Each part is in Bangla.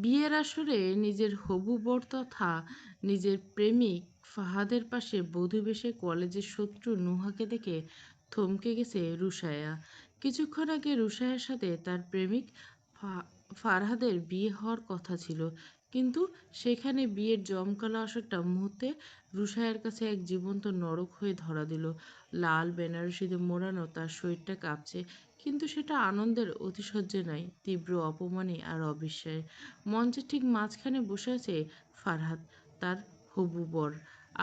বিয়ের আসরে নিজের হবু বর তথা নিজের প্রেমিক ফাহাদের পাশে বধূ বেশে কলেজের শত্রু নুহাকে দেখে থমকে গেছে রুশায়া। কিছুক্ষণ আগে রুশায়ার সাথে তার প্রেমিক ফারহাদের বিয়ে হওয়ার কথা ছিল, কিন্তু সেখানে বিয়ের জমকালো আসরটা মুহূর্তে রুশায়ার কাছে এক জীবন্ত নরক হয়ে ধরা দিল। লাল বেনারসিতে মোড়ানো তার শরীরটা কাঁপছে, কিন্তু সেটা আনন্দের অতিশয্য নয়, তীব্র অপমানে আর অবিশ্বাসে। মঞ্চের ঠিক মাঝখানে বসে আছে ফারহাদ, তার হবু বর,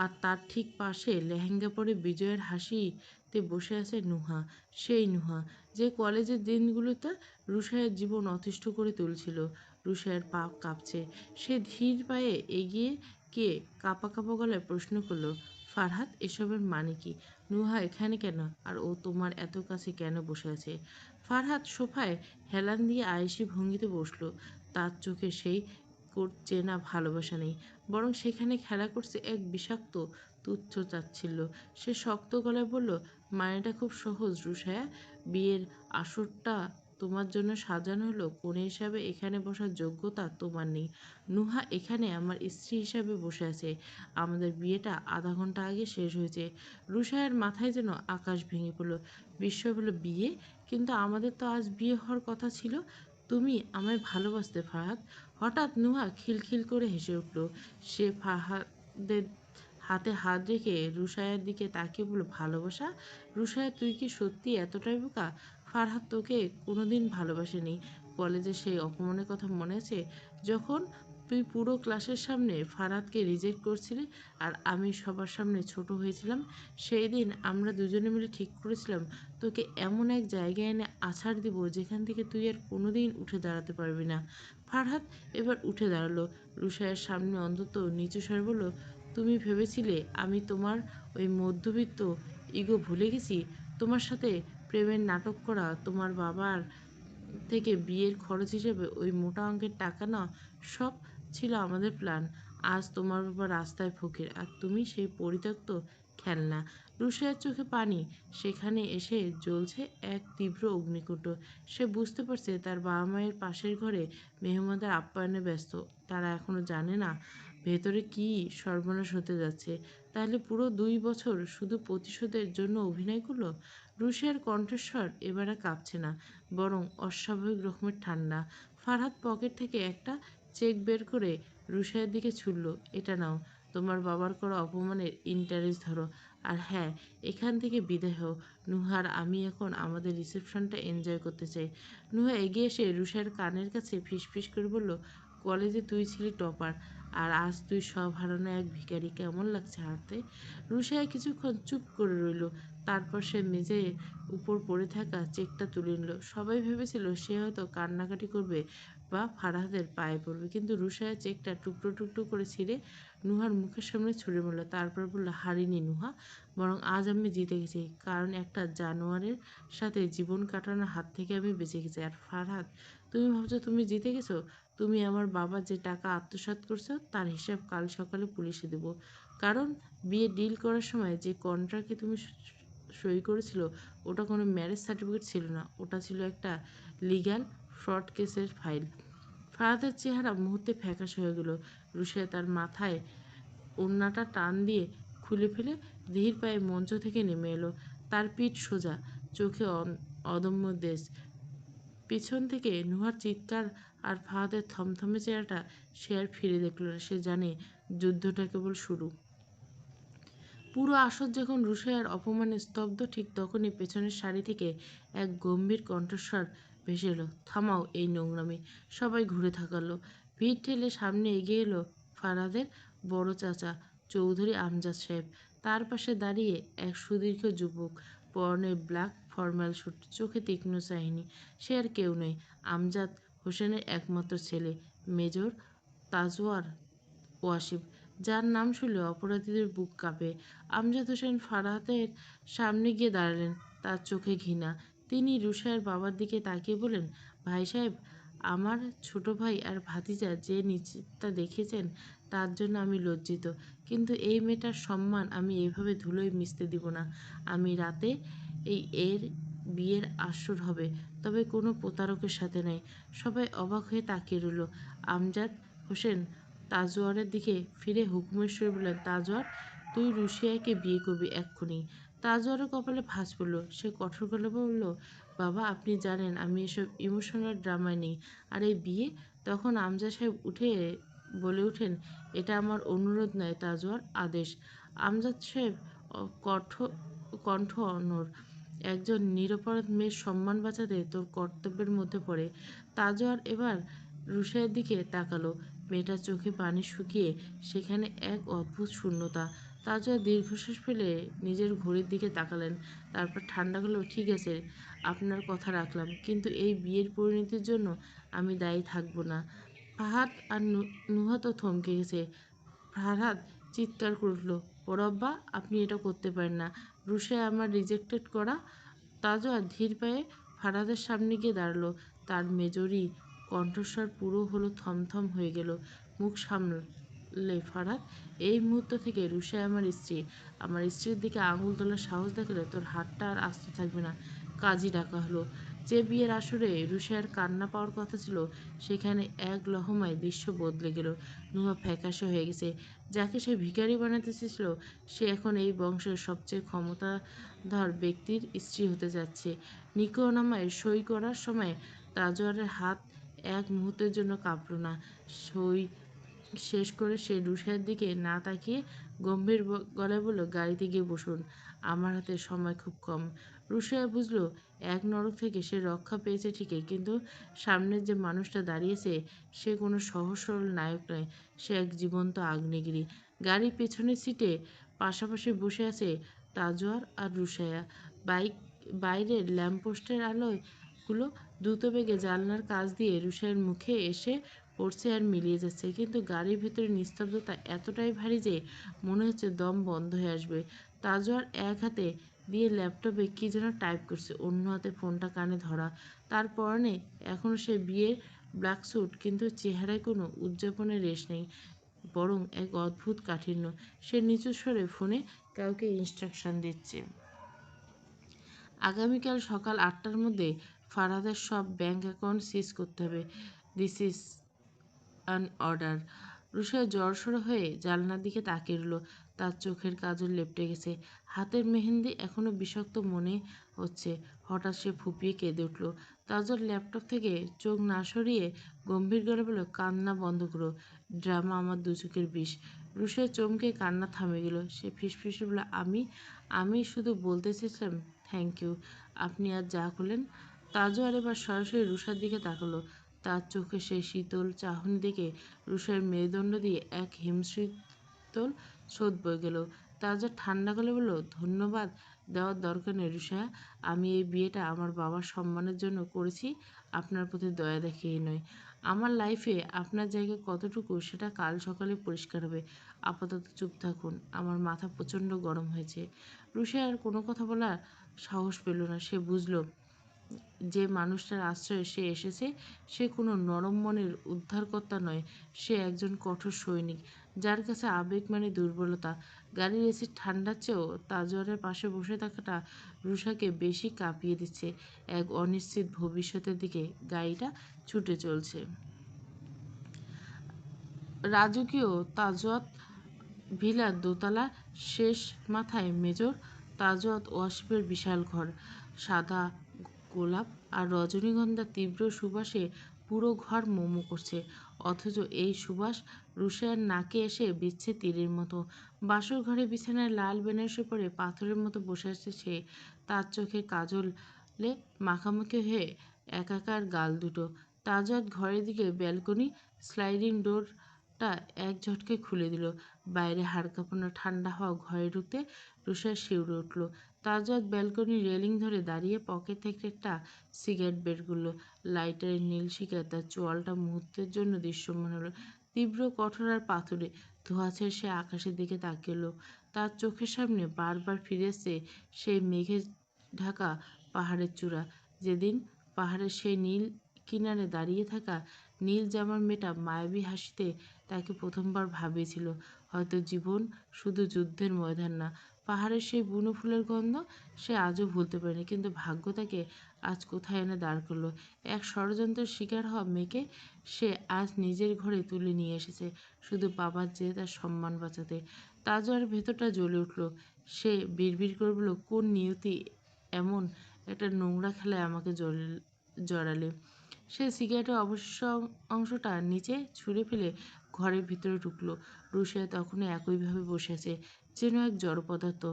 আর তার ঠিক পাশে লেহেঙ্গা পরে বিজয়ের হাসিতে বসে আছে নুহা। সেই নুহা যে কলেজের দিনগুলোতে রুশায়ের জীবন অতিষ্ঠ করে তুলছিল। রুশায়ের পা কাঁপছে। সে ধীর পায়ে এগিয়ে গিয়ে কাঁপা কাঁপা গলায় প্রশ্ন করলো, ফারহাদ, এসবের মানে কি? নুহা এখানে কেন? আর ও তোমার এত কাছে কেন বসে আছে? ফারহাদ সোফায় হেলান দিয়ে আয়েশি ভঙ্গিতে বসলো। তার চোখে সেই চেনা ভালোবাসা নেই, বরং সেখানে খেলা করছে এক বিষাক্ত তুচ্ছ তাচ্ছিল্য। সে শক্ত গলায় বলল, মানেটা খুব সহজ রুশায়া। বিয়ের আসরটা তোমার জন্য সাজানো হলো, কনে হিসাবে এখানে বসার যোগ্যতা তোমার নেই। নুহা এখানে আমার স্ত্রী হিসাবে বসে আছে। আমাদের বিয়েটা আধা ঘন্টা আগে শেষ হয়েছে। রুশায়ের মাথায় যেন আকাশ ভেঙে পড়ল। বিস্ময় বলল, বিয়ে? কিন্তু আমাদের তো আজ বিয়ে হওয়ার কথা ছিল। তুমি আমায় ভালোবাসতে ফাহাদ? হঠাৎ নুহা খিলখিল করে হেসে উঠল। সে ফাহাদের হাতে হাত রেখে রুশায়ের দিকে তাকিয়ে বলল, ভালোবাসা? রুশায়া, তুই কি সত্যি এতটাই বোকা? ফারহাদ তোকে কোনোদিন ভালোবাসেনি। কলেজে সেই অপমানের কথা মনে আছে, যখন তুই পুরো ক্লাসের সামনে ফারহাদকে রিজেক্ট করছিলি আর আমি সবার সামনে ছোট হয়েছিলাম? সেই দিন আমরা দুজনে মিলে ঠিক করেছিলাম তোকে এমন এক জায়গায় এনে আছাড় দিব যেখান থেকে তুই আর কোনোদিন উঠে দাঁড়াতে পারবি না। ফারহাদ এবার উঠে দাঁড়ালো। রুশায়ের সামনে অন্তত নিচু স্বরে বলল, তুমি ভেবেছিলে আমি তোমার ওই মধ্যবিত্ত ইগো ভুলে গেছি? তোমার সাথে প্রেমের নাটক করা, তোমার বাবার থেকে বিয়ের খরচ হিসেবে ওই মোটা অঙ্কের টাকা নেওয়া, সব ছিল আমাদের প্ল্যান। আজ তোমার বাবা রাস্তায় ফকির, আর তুমি সেই পরিত্যক্ত খেলনা। রুশায়ের চোখে পানি। সেখানে এসে জ্বলছে এক তীব্র অগ্নিকুণ্ড। সে বুঝতে পারছে তার বাবা মায়ের পাশের ঘরে মেহমানদের আপ্যায়নে ব্যস্ত। তারা এখনো জানে না ভেতরে কী সর্বনাশ হতে যাচ্ছে। তাহলে পুরো 2 বছর শুধু প্রতিশোধের জন্য অভিনয় করলো? রুশিয়ার কণ্ঠস্বর এবার আর কাঁপছে না, বরং অস্বাভাবিক রকমের ঠান্ডা। ফারহাদ পকেট থেকে একটা চেক বের করে রুশিয়ার দিকে ছুড়ল, এটা নাও, তোমার বাবার করা অপমানের ইন্টারেস্ট ধরো। আর হ্যাঁ, এখান থেকে বিদায় হও। নুহার আমি এখন আমাদের রিসেপশনটা এনজয় করতে চাই। নুহা এগিয়ে এসে রুশার কানের কাছে ফিসফিস করে বলল, কলেজে তুই ছিলি টপার, আর আজ তুই সব হারানো এক ভিখারি। কেমন লাগছে হারতে? রুশায়া কিছুক্ষণ চুপ করে রইল। তারপর সে মেঝের উপর পড়ে থাকা চেকটা তুলে নিল। সবাই ভেবেছিল সে হয়তো কান্নাকাটি করবে বা ফারহাদের পায়ে পড়বে, কিন্তু রুশায়া চেকটা টুকরো টুকরো করে ছিঁড়ে নুহার মুখের সামনে ছুঁড়ে মারল। তারপর বলল, হারিনি নুহা, বরং আজ আমি জিতে গেছি, কারণ একটা জানোয়ারের সাথে জীবন কাটানোর হাত থেকে আমি বেঁচে গেছি। আর ফারহাদ, তুমি ভাবছো তুমি জিতে গেছো? তুমি আমার বাবা যে টাকা আত্মসাৎ করছো তার হিসাব কাল সকালে পুলিশে দেব। কারণ বিয়ে ডিল করার সময় যে কন্ট্রাক্টে তুমি সই করেছিল ওটা কোনো ম্যারেজ সার্টিফিকেট ছিল না, ওটা ছিল একটা লিগ্যাল ফ্রড কেসের ফাইল। ফারাদের চেহারা মুহূর্তে ফ্যাকাশে হয়ে গেল। রুশিয়া তার মাথায় ওড়নাটা টান দিয়ে খুলে ফেলে ধীর পায়ে মঞ্চ থেকে নেমে এলো। তার পিঠ সোজা, চোখে অদম্য দেশ। পিছন থেকে নুহার চিৎকার আর ফাহাদের থমথমে চেহারাটা সে আর ফিরে দেখল না। সে জানে যুদ্ধটা কেবল শুরু। পুরো আসর যখন রুশায়ার অপমানে স্তব্ধ, ঠিক তখনই পেছনের সারি থেকে এক গম্ভীর কণ্ঠস্বর ভেসে এলো, থামাও এই নোংরামি। সবাই ঘুরে থাকালো। ভিড় ঠেলে সামনে এগিয়ে এলো ফারাদের বড় চাচা চৌধুরী আমজাদ সাহেব। তার পাশে দাঁড়িয়ে এক সুদীর্ঘ যুবক, পরনে ব্ল্যাক ফর্মাল স্যুট, চোখে তীক্ষ্ণ চাহনি। সে আর কেউ নয়, আমজাদ হোসেনের একমাত্র ছেলে, মেজর তাজওয়ার ওয়াসিফ, যার নাম শুনলে অপরাধীদের বুক কাঁপে। আমজাদ হোসেন ফারাতের সামনে গিয়ে দাঁড়ালেন, তার চোখে ঘৃণা। তিনি রুশায়ের বাবার দিকে তাকিয়ে বললেন, ভাই সাহেব, আমার ছোট ভাই আর ভাতিজা যে নিচটা দেখেছেন তার জন্য আমি লজ্জিত, কিন্তু এই মেয়েটার সম্মান আমি এভাবে ধুলোয় মিশতে দিব না। আমি রাতে এর বিয়ের আসর হবে, তবে কোনো প্রতারকের সাথে নয়। সবাই অবাক হয়ে তাকিয়ে রইল। আমজাদ হোসেন তাজওয়ারের দিকে ফিরে হুকুমের সুরে বললেন, তাজওয়ার, তুই রুশিয়াকে বিয়ে করবি এক্ষুনি। তাজওয়ারের কপালে ভাঁজ পড়ল। সে কঠোর গলায় বলল, বাবা, আপনি জানেন আমি এসব ইমোশনাল ড্রামায় নেই। আর এই বিয়ে? তখন আমজাদ সাহেব উঠে বলে ওঠেন, এটা আমার অনুরোধ নয় তাজওয়ার, আদেশ। আমজাদ সাহেব কণ্ঠ অনড়। একজন নিরপরাধ মেয়ের সম্মান বাঁচাতে তোর কর্তব্যের মধ্যে পড়ে। তাজওয়ার এবার রুশাইয়ের দিকে তাকালো। মেয়েটার চোখে পানি শুকিয়ে সেখানে এক অদ্ভুত শূন্যতা। তাজওয়ার দীর্ঘশ্বাস ফেলে নিজের ঘড়ির দিকে তাকালেন। তারপর ঠান্ডা হলো, ঠিক আছে, আপনার কথা রাখলাম, কিন্তু এই বিয়ের পরিণতির জন্য আমি দায়ী থাকবো না। ফাহাদ আর নুহা তো থমকে গেছে। ফারহাদ চিৎকার করে উঠল, ওরব্বা, আপনি এটা করতে পারেন না। রুশাই আমার রিজেক্টেড করা। তাজওয়ার ধীর পায়ে ফারহাদের সামনে গিয়ে দাঁড়ালো। তার মেজরি কণ্ঠস্বর পুরো হলো থমথম হয়ে গেল। মুখ সামলে, ফারহাদ, এই মুহূর্ত থেকে রুশাই আমার স্ত্রী। আমার স্ত্রীর দিকে আঙুল তোলার সাহস দেখালে তোর হাতটা আর আস্ত থাকবে না। কাজী ডাকা হলো। যে বিয়ের আসরে রুশাইয়ের কান্না পাওয়ার কথা ছিল, সেখানে এক লহমায় দৃশ্য বদলে গেল। নুহা ফ্যাকাশে হয়ে গেছে। যাকে সে ভিখারি বানাতে চেয়েছিল, সে এখন এই বংশের সবচেয়ে ক্ষমতাধর ব্যক্তির স্ত্রী হতে যাচ্ছে। নিকোনামায় সই করার সময় তাজওয়ারের হাত এক মুহূর্তের জন্য কাঁপল না। সই শেষ করে সে রুশাইয়ের দিকে না তাকিয়ে গম্ভীর গলায় বলল, গাড়িতে গিয়ে বসুন, আমার হাতে সময় খুব কম। রুশাইয়া বুঝল, এক নরক থেকে সে রক্ষা পেয়েছে ঠিকই, কিন্তু সামনের যে মানুষটা দাঁড়িয়েছে সে কোনো সহজ সরল নায়ক নয়, সে এক জীবন্ত আগ্নেয়গিরি। গাড়ির পেছনের সিটে পাশাপাশি বসে আছে তাজওয়ার আর রুশাইয়া। বাইরের ল্যাম্পপোস্টের আলোগুলো দ্রুতবেগে জানলার কাচ দিয়ে রুশাইয়ের মুখে এসে পড়ছে আর মিলিয়ে যাচ্ছে, কিন্তু গাড়ির ভেতরে নিস্তব্ধতা এতটাই ভারী যে মনে হচ্ছে দম বন্ধ হয়ে আসবে। তাজওয়ার এক হাতে দিয়ে ল্যাপটপে কী যেন টাইপ করছে, অন্য হাতে ফোনটা কানে ধরা। তার পরনে এখনও সে বিয়ের ব্ল্যাক স্যুট, কিন্তু চেহারায় কোনো উদযাপনের রেশ নেই, বরং এক অদ্ভুত কাঠিন্য। সে নিচু স্বরে ফোনে কাউকে ইনস্ট্রাকশন দিচ্ছে। আগামীকাল সকাল ৮টার মধ্যে ফারহাদের সব ব্যাংক অ্যাকাউন্ট সিজ করতে হবে। This is an order. Rushaiya জড়সড় হয়ে জানলার দিকে তাকিয়ে রইল। তার চোখের কাজল লেপটে গেছে। হাতের মেহেন্দি এখনো বিষাক্ত মনে হচ্ছে। হঠাৎ সে ফুঁপিয়ে কেঁদে উঠল। তাজওয়ার ল্যাপটপ থেকে চোখ না সরিয়ে গম্ভীর গলায় বলল, কান্না বন্ধ করো, ড্রামা আমার দু চোখের বিষ। রুশাইয়া চমকে কান্না থামে গেল। সে ফিসফিসে বলল, আমি আমি শুধু বলতে চেয়েছিলাম থ্যাংক ইউ, আপনি আজ যা করলেন। তাজওয়ার এবার সরাসরি রুশার দিকে তাকালো। তার চোখে সেই শীতল চাহনি দেখে রুশার মেরুদণ্ড দিয়ে এক হিমশীতল স্রোত বয়ে গেল। তাজওয়ার ঠান্ডা গলায় বলল, ধন্যবাদ দেওয়ার দরকার নেই রুশায়া, আমি এই বিয়েটা আমার বাবার সম্মানের জন্য করেছি, আপনার প্রতি দয়া দেখিয়ে নয়। আমার লাইফে আপনার জায়গা কতটুকু সেটা কাল সকালে পরিষ্কার হবে। আপাতত চুপ থাকুন, আমার মাথা প্রচণ্ড গরম হয়েছে। রুশায়া আর কোনো কথা বলার সাহস পেল না। সে বুঝল, যে মানুষটার আশ্রয়ে সে এসেছে সে কোনো নরম মনের উদ্ধারকর্তা নয়, সে একজন কঠোর সৈনিক, যার কাছে আবেগ মানে দুর্বলতা। গাড়ির এসি ঠান্ডার চেয়েও তাজওয়ারের পাশে বসে থাকাটা রুশাকে বেশি কাঁপিয়ে দিচ্ছে। এক অনিশ্চিত ভবিষ্যতের দিকে গাড়িটা ছুটে চলছে। রাজকীয় তাজওয়াত ভিলার দোতলা শেষ মাথায় মেজর তাজওয়াত ওয়াসিফের বিশাল ঘর। সাদা গোলাপ আর রজনীগন্ধার তীব্র সুবাসে পুরো ঘর মোমো করছে, অথচ এই সুবাস রুশাইয়ের নাকে এসে বিচ্ছে তীরের মতো। বাসর ঘরে বিছানায় লাল বেনারসি পরে পাথরের মতো বসে আছে সে। তার চোখে কাজলে মাখামাখি হয়ে একাকার গাল দুটো। তাজওয়াত ঘরের দিকে ব্যালকনি স্লাইডিং ডোরটা এক ঝটকায় খুলে দিল। বাইরে হাড় কাঁপানো ঠান্ডা হাওয়া ঘরে ঢুকতে রুশাইয়ের শিউরে উঠল। তাজওয়াত ব্যালকনির রেলিং ধরে দাঁড়িয়ে পকেট থেকে একটা সিগারেট বের করল। লাইটারের নীল শিখায় তার চোয়ালটা মুহূর্তের জন্য দৃশ্যমান হলো। তীব্র, কঠোর আর পাথুরে। ধোঁয়াছের সে আকাশের দিকে তাকিয়ে এলো। তার চোখের সামনে বারবার ফিরে এসছে সেই মেঘে ঢাকা পাহাড়ের চূড়া, যেদিন পাহাড়ের সেই নীল কিনারে দাঁড়িয়ে থাকা নীল জামার মেয়েটা মায়াবী হাসিতে তাকে প্রথমবার ভাবিয়েছিল, হয়তো জীবন শুধু যুদ্ধের ময়দান না, পাহাড়ের সেই বুনো ফুলের গন্ধ সে আজও ভুলতে পারেনি। কিন্তু ভাগ্য তাকে আজ কোথায় এনে দাঁড় করলো। এক ষড়যন্ত্রের শিকার হওয়া মেয়েকে সে আজ নিজের ঘরে তুলে নিয়ে এসেছে শুধু বাবার চেয়ে তার সম্মান বাঁচাতে। তাজওয়ার ভেতরটা জ্বলে উঠল। সে বিড়বিড় করে বলল, কোন নিয়তি এমন একটা নোংরা খেলায় আমাকে জড়ালে। সে সিগারেটের অবশিষ্ট অংশটা নিচে ছুঁড়ে ফেলে ঘরের ভিতরে ঢুকলো। রুশিয়া তখনও একইভাবে বসে আছে, যেন এক জড় পদার্থ।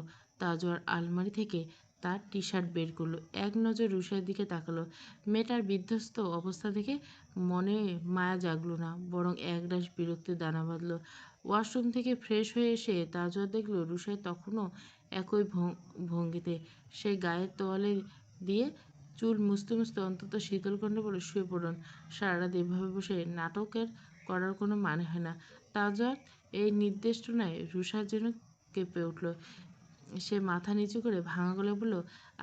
তাজওয়ার আলমারি থেকে তার টি শার্ট বের করলো, এক নজর রুশিয়ার দিকে তাকালো। মেয়েটার বিধ্বস্ত অবস্থা দেখে মনে মায়া জাগলো না, বরং একরাশ বিরক্তির দানা বাঁধল। ওয়াশরুম থেকে ফ্রেশ হয়ে এসে তাজওয়ার দেখলো রুশিয়া তখনও একই ভঙ্গিতে। সে গায়ের তোয়ালে দিয়ে চুল মুছতে মুছতে অন্তত শীতল কণ্ঠে বলে, শুয়ে পড়ুন। সারা রাত এভাবে বসে নাটকের করার কোনো মানে হয় না। তাজওয়ার এই নির্দেশনায় রুষার যেন কেঁপে উঠল। সে মাথা নিচু করে ভাঙা গলায় বলল,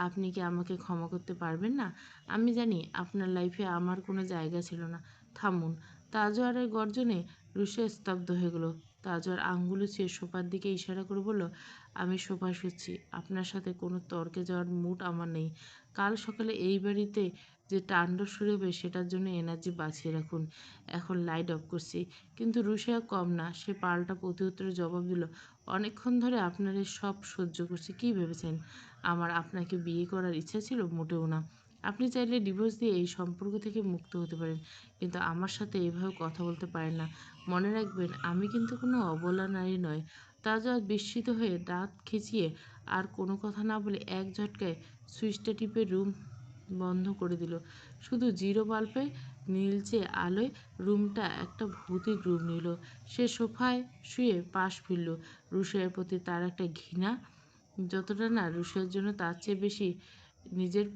আপনি কি আমাকে ক্ষমা করতে পারবেন না? আমি জানি আপনার লাইফে আমার কোনো জায়গা ছিল না। থামুন। তাজওয়ারের গর্জনে রুষা স্তব্ধ হয়ে গেল। তাজওয়ার আঙ্গুল ছুঁয়ে সোফার দিকে ইশারা করে বলল, আমি সোফায় শুচ্ছি। আপনার সাথে কোনো তর্কে যাওয়ার মুড আমার নেই। কাল সকালে এই বাড়িতে যে তাণ্ডব শুরু হবে সেটার জন্য এনার্জি বাঁচিয়ে রাখুন। এখন লাইট অফ করছি। কিন্তু রুষা কম না, সে পাল্টা প্রত্যুত্তরে জবাব দিল, অনেকক্ষণ ধরে আপনার এই সব সহ্য করছি। কী ভেবেছেন আমার আপনাকে বিয়ে করার ইচ্ছা ছিল? মোটেও না। আপনি চাইলে ডিভোর্স দিয়ে এই সম্পর্ক থেকে মুক্ত হতে পারেন, কিন্তু আমার সাথে এভাবে কথা বলতে পারেন না। মনে রাখবেন, আমি কিন্তু কোনো অবলা নারী নয়। তাজা বিস্মিত হয়ে দাঁত খিঁচিয়ে আর কোনো কথা না বলে এক ঝটকায় সুইচটা টিপে রুম বন্ধ করে দিল। শুধু জিরো বাল্বে নীলচে আলোয় রুমটা একটা ভৌতিক রূপ নিল। সে সোফায় শুয়ে পাশ ফিরল। রুশিয়ার প্রতি তার একটা ঘৃণা, যতটা না রুশিয়ার জন্য তার চেয়ে বেশি নিজের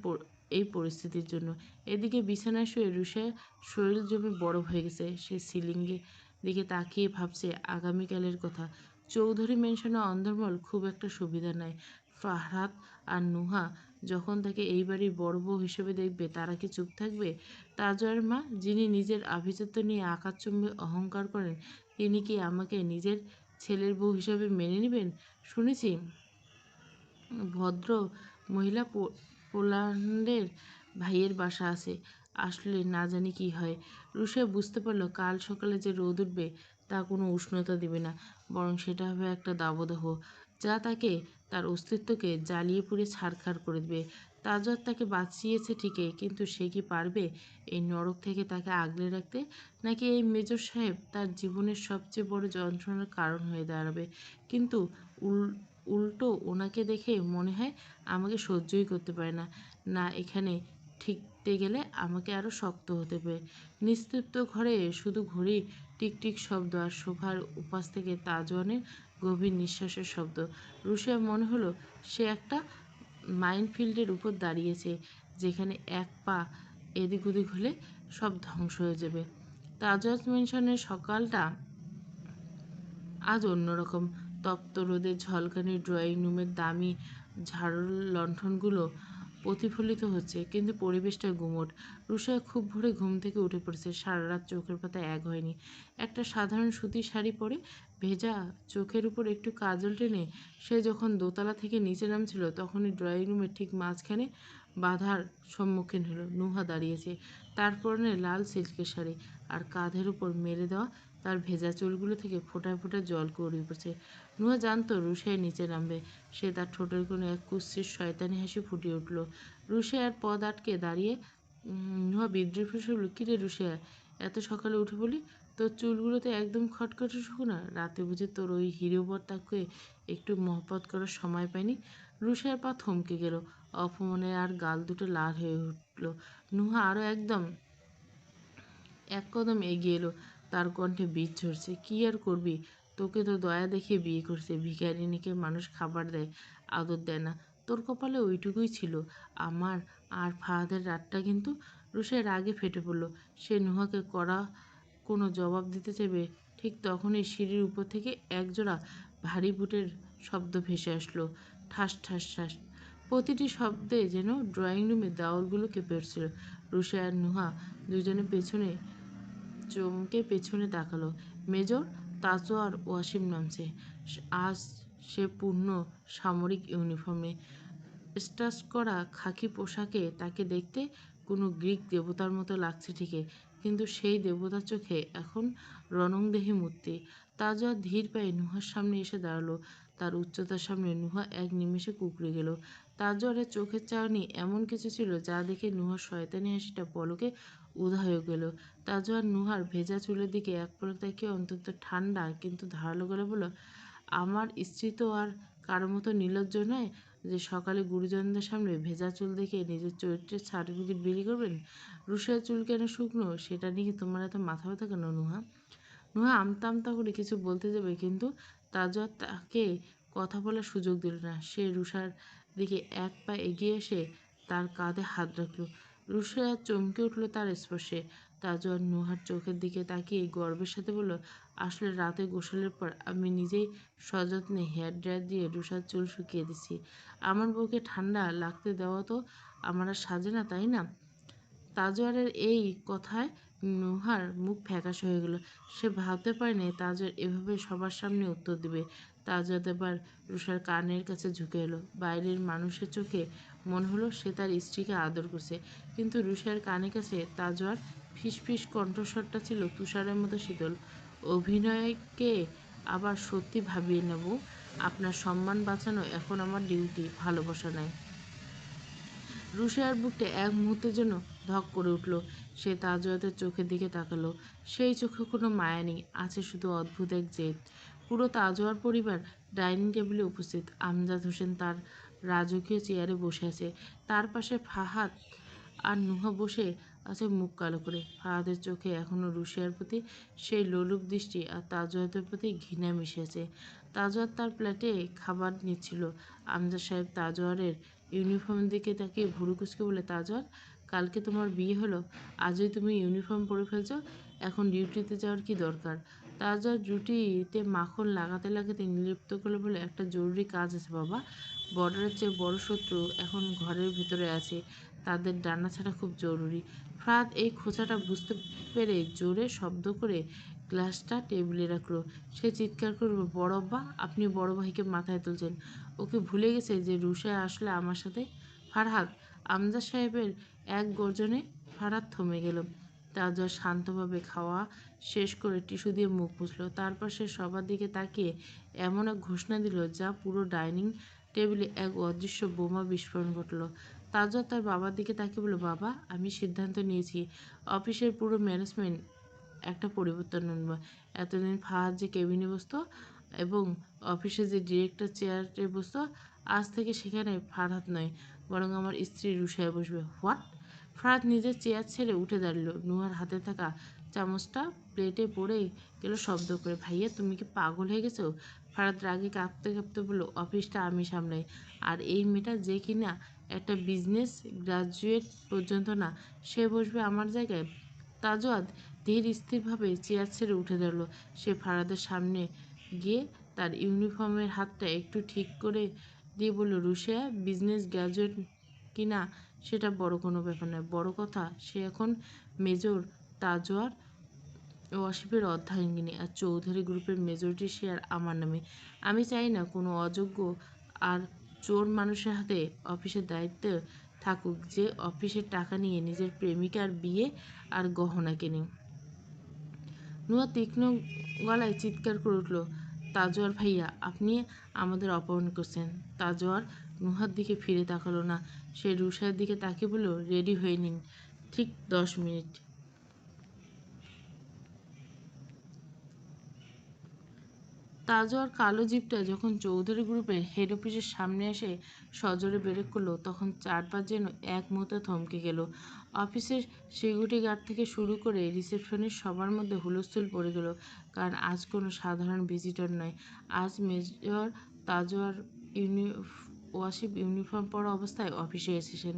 এই পরিস্থিতির জন্য। এদিকে বিছানায় শুয়ে রুশিয়ার শরীর জমে বরফ হয়ে গেছে। সে সিলিংয়ের দিকে তাকিয়ে ভাবছে আগামীকালের কথা। চৌধুরী ম্যানশনে অন্দরমহল খুব একটা সুবিধা নয়। ফারহাত আর নুহা যখন তাকে এই বাড়ির বড় বউ হিসেবে দেখবে, তারা কি চুপ থাকবে? তাজওয়ার মা, যিনি নিজের আভিজাত্য নিয়ে আকাশচুম্বী অহংকার করেন, তিনি কি আমাকে নিজের ছেলের বউ হিসেবে মেনে নেবেন? শুনেছি ভদ্র মহিলা পোল্যান্ডের ভাইয়ের বাসা আছে। আসলে না জানি কি হয়। রুশিয়া বুঝতে পারল কাল সকালে যে রোদ উঠবে তা কোনো উষ্ণতা দেবে না, বরং সেটা হবে একটা দাবদাহ, যা তাকে, তার অস্তিত্বকে জ্বালিয়ে পুড়ে ছারখার করে দেবে। তাজওয়ার তাকে বাঁচিয়েছে ঠিকই, কিন্তু সে কি পারবে এই নরক থেকে তাকে আগলে রাখতে? নাকি এই মেজর সাহেব তার জীবনের সবচেয়ে বড় যন্ত্রণার কারণ হয়ে দাঁড়াবে? কিন্তু উল্টো ওনাকে দেখে মনে হয় আমাকে সহ্যই করতে পারে না। না, এখানে ঠিকতে গেলে আমাকে আরও শক্ত হতে হবে। নিস্তব্ধ ঘরে শুধু ঘড়ি টিকটিক শব্দ আর সোফার উপাস থেকে তাজওয়ানের গভীর নিঃশ্বাসের শব্দ। রুশিয়ার মনে হলো সে একটা মাইনফিল্ডের উপর দাঁড়িয়েছে, যেখানে এক পা এদিক ওদিক হলে সব ধ্বংস হয়ে যাবে। তাজওয়াজ ম্যানশনের সকালটা আজ অন্যরকম। তপ্ত রোদে ঝলকানি ড্রয়িং রুমের দামি ঝাড়ুর লণ্ঠনগুলো প্রতিফলিত হচ্ছে, কিন্তু পরিবেশটা গুমোট। রুষা খুব ভোরে ঘুম থেকে উঠে পড়েছে। সারা রাত চোখের পাতা এক হয়নি। একটা সাধারণ সুতির শাড়ি পরে ভেজা চোখের উপর একটু কাজল টেনে সে যখন দোতলা থেকে নিচে নামছিল, তখনই ড্রয়িং রুমের ঠিক মাঝখানে বাধার সম্মুখীন হলো। নুহা দাঁড়িয়েছে, তার পরনে লাল সিল্কের শাড়ি, আর কাঁধের উপর মেলে দেওয়া তার ভেজা চুলগুলো থেকে ফোঁটায় ফোঁটায় জল গড়িয়ে পড়ছে। নুহা জানতো রুশিয়া নিচে নামবে। সে তার ঠোঁটের কোণে এক কুৎসিত শয়তানি হাসি ফুটিয়ে উঠল। রুশিয়ার পদ আটকে দাঁড়িয়ে নুহা বিদ্রুপ হেসে বলল, কিরে রুশিয়া, এত সকালে উঠে বলি? তোর চুলগুলো তো একদম খটখটে শুকনো। রাতে বুঝি তোর ওই হিরেবর তাকে একটু মহব্বত করার সময় পায়নি? রুশিয়ার পা থমকে গেল। অপমানে আর গাল দুটো লাল হয়ে উঠল। নুহা আরও এক কদম এগিয়ে এলো। তার কণ্ঠে বীজ ঝরছে, কি আর করবি? তোকে তো দয়া দেখিয়ে বিয়ে করছে। ভিখারিনীকে মানুষ খাবার দেয়, আদর দেয় না। তোর কপালে ওইটুকুই ছিল। আমার আর ফাহাদের রাতটা কিন্তু। রুশার রাগে ফেটে পড়ল। সে নুহাকে কড়া কোনো জবাব দিতে চাইবে, ঠিক তখনই সিঁড়ির উপর থেকে একজোড়া ভারী বুটের শব্দ ভেসে আসলো। ঠাস ঠাস ঠাস। প্রতিটি শব্দে যেন ড্রয়িং রুমের দেওয়ালগুলো কেঁপে উঠছিল। রুশা আর নুহা দুজনে চমকে পেছনে তাকালো। মেজর তাজওয়ার ওয়াসিম নামছে। আজ সে পূর্ণ সামরিক ইউনিফর্মে, স্টাচ করা খাকি পোশাকে তাকে দেখতে কোনো গ্রিক দেবতার মতো লাগছে ঠিকই, কিন্তু সেই দেবতার চোখে এখন রণংদেহী মূর্তি। তাজওয়ার ধীর পায়ে নুহার সামনে এসে দাঁড়ালো। তার উচ্চতার সামনে নুহা এক নিমেষে কুঁকড়ে গেল। তাজওয়ারের চোখের চাহনি এমন কিছু ছিল যা দেখে নুহার শয়তানি হাসিটা পলকে উধাও হয়ে গেল। তাজওয়ার নুহার ভেজা চুলের দিকে এক পলক তাকিয়ে অত্যন্ত ঠান্ডা কিন্তু ধারালো গলায় বলল, আমার স্ত্রী তো আর কারো মতো নির্লজ্জ নয় যে সকালে গুরুজনদের সামনে ভেজা চুল দেখে নিজের চরিত্রের সার্টিফিকেট বিলি করবেন। রুষার চুল কেন শুকনো সেটা নিয়ে তোমার এত মাথা ব্যথা কেন নুহা? নুহা আমতা আমতা করে কিছু বলতে যাবে, কিন্তু তাজওয়ার তাকে কথা বলার সুযোগ দিল না। সে রুষার দিকে এক পা এগিয়ে এসে তার কাঁধে হাত রাখল। রুষা চমকে উঠল তার স্পর্শে। তাজওয়ার নুহার চোখের দিকে তাকিয়ে গর্বের সাথে বলল, আসলে রাতে গোসলের পর আমি নিজেই সযত্নে হেয়ার ড্রায়ার দিয়ে রুষার চুল শুকিয়ে দিচ্ছি। আমার বউকে ঠান্ডা লাগতে দেওয়া তো আমার আর সাজে না, তাই না? তাজওয়ারের এই কথায় নুহার মুখ ফ্যাকাশে হয়ে গেল। সে ভাবতে পারেনি তাজওয়ার এভাবে সবার সামনে উত্তর দিবে। তাজওয়ার এবার রুষার কানের কাছে ঝুঁকে এলো। বাইরের মানুষের চোখে মনে হলো সে তার স্ত্রীকে আদর করছে, কিন্তু রুষার কানের কাছে তাজওয়ার ফিসফিস কণ্ঠস্বরটা ছিল তুষারের মতো শীতল। অভিনয়কে আবার সত্যি ভাবিয়ে নেব। আপনার সম্মান বাঁচানো এখন আমার ডিউটি, ভালোবাসা নয়। রুশায়ার বুকটা এক মুহূর্তের জন্য ধক করে উঠল। সে তাজওয়াতের চোখের দিকে তাকালো। সেই চোখে কোনো মায়া নেই, আছে শুধু অদ্ভুত এক জেদ। পুরো তাজওয়ার পরিবার ডাইনিং টেবিলে উপস্থিত। আমজাদ হোসেন তার রাজকীয় চেয়ারে বসে আছে। তার পাশে ফাহাদ আর নুহা বসে আছে মুখ কালো করে। ফাহাদের চোখে এখনও রুশিয়ার প্রতি সেই লোলুপ দৃষ্টি আর তাজওয়াতের প্রতি ঘৃণা মিশে আছে। তাজওয়ার তার প্লেটে খাবার নিচ্ছিল। আমজাদ সাহেব তাজওয়ারের ইউনিফর্মের দিকে তাকিয়ে ভুরু কুঁচকে বলে, তাজওয়ার, কালকে তোমার বিয়ে হলো, আজই তুমি ইউনিফর্ম পরে ফেলছো, এখন ডিউটিতে যাওয়ার কি দরকার? তাজওয়ার রুটিতে মাখন লাগাতে লাগাতে নির্লিপ্ত করলে বলে, একটা জরুরি কাজ আছে বাবা। বর্ডারের চেয়ে বড় শত্রু এখন ঘরের ভিতরে আছে, তাদের ডানা ছাড়া খুব জরুরি। ফাহাদ এই খোঁচাটা বুঝতে পেরে জোরে শব্দ করে গ্লাসটা টেবিলে রাখলো। সে চিৎকার করবে, বড় আব্বা, আপনি বড় ভাইকে মাথায় তুলছেন? ওকে ভুলে গেছে যে রুশায় আসলে আমার সাথে? ফারহাদ! আমজাদ সাহেবের এক গর্জনে ফারহাদ থমে গেল। তাজওয়ার শান্তভাবে খাওয়া শেষ করে টিস্যু দিয়ে মুখ মুছল। তারপর সে সবার দিকে তাকিয়ে এমন এক ঘোষণা দিল যা পুরো ডাইনিং টেবিলে এক অদৃশ্য বোমা বিস্ফোরণ ঘটল। তাজওয়ার তার বাবার দিকে তাকিয়ে বলল, বাবা, আমি সিদ্ধান্ত নিয়েছি, অফিসের পুরো ম্যানেজমেন্ট একটা পরিবর্তন আনবো। এতদিন ফাহাদ যে কেবিনে বসতো এবং অফিসে যে ডিরেক্টর চেয়ারে বসতো, আজ থেকে সেখানে ফারহাদ নয়, বরং আমার স্ত্রী রুশায়া বসবে। হোয়াট? ফারহাদ নিজের চেয়ার ছেড়ে উঠে দাঁড়াল। নুহার হাতে থাকা চামচটা প্লেটে পড়ে গেল শব্দ করে। ভাইয়া, তুমি কি পাগল হয়ে গেছো? ফারহাদ রাগে কাঁপতে কাঁপতে বলল, অফিসটা আমি সামলাই, আর এই মেয়েটা যে কিনা একটা বিজনেস গ্রাজুয়েট পর্যন্ত না, সে বসবে আমার জায়গায়? তাজওয়াদ ধীর স্থিরভাবে চেয়ার ছেড়ে উঠে দাঁড়াল। সে ফারহাদের সামনে গিয়ে তার ইউনিফর্মের হাতটা একটু ঠিক করে দিয়ে বলল, রুশিয়া বিজনেস গ্র্যাজুয়েট কিনা সেটা বড় কোনো ব্যাপার নয়, বড় কথা সে এখন মেজর তাজওয়ার ওয়াসিফের অর্ধাঙ্গিনী, আর চৌধুরী গ্রুপের মেজরিটি শেয়ার আমার নামে। আমি চাই না কোনো অযোগ্য আর চোর মানুষের হাতে অফিসের দায়িত্ব থাকুক, যে অফিসের টাকা নিয়ে নিজের প্রেমিকার বিয়ে আর গহনা কেনে। নুহা তীক্ষ্ণ গলায় চিৎকার করে উঠল, তাজওয়ার ভাইয়া, আপনি আমাদের অপমান করছেন। তাজওয়ার নুহার দিকে ফিরে তাকালো না। সে রুশার দিকে তাকিয়ে বলল, রেডি হয়ে নিন, ঠিক 10 মিনিট। তাজওয়ার কালো জিপটা যখন চৌধুরী গ্রুপের হেড অফিসের সামনে এসে সজোরে ব্রেক করলো, তখন চারপাশ যেন এক মুহূর্তে থমকে গেল। অফিসের সিকিউরিটি গার্ড থেকে শুরু করে রিসেপশনের সবার মধ্যে হুলস্থুল পড়ে গেল, কারণ আজ কোনো সাধারণ ভিজিটর নয়। আজ মেজর তাজওয়ার ওয়াসিফ ইউনিফর্ম পরা অবস্থায় অফিসে এসেছেন।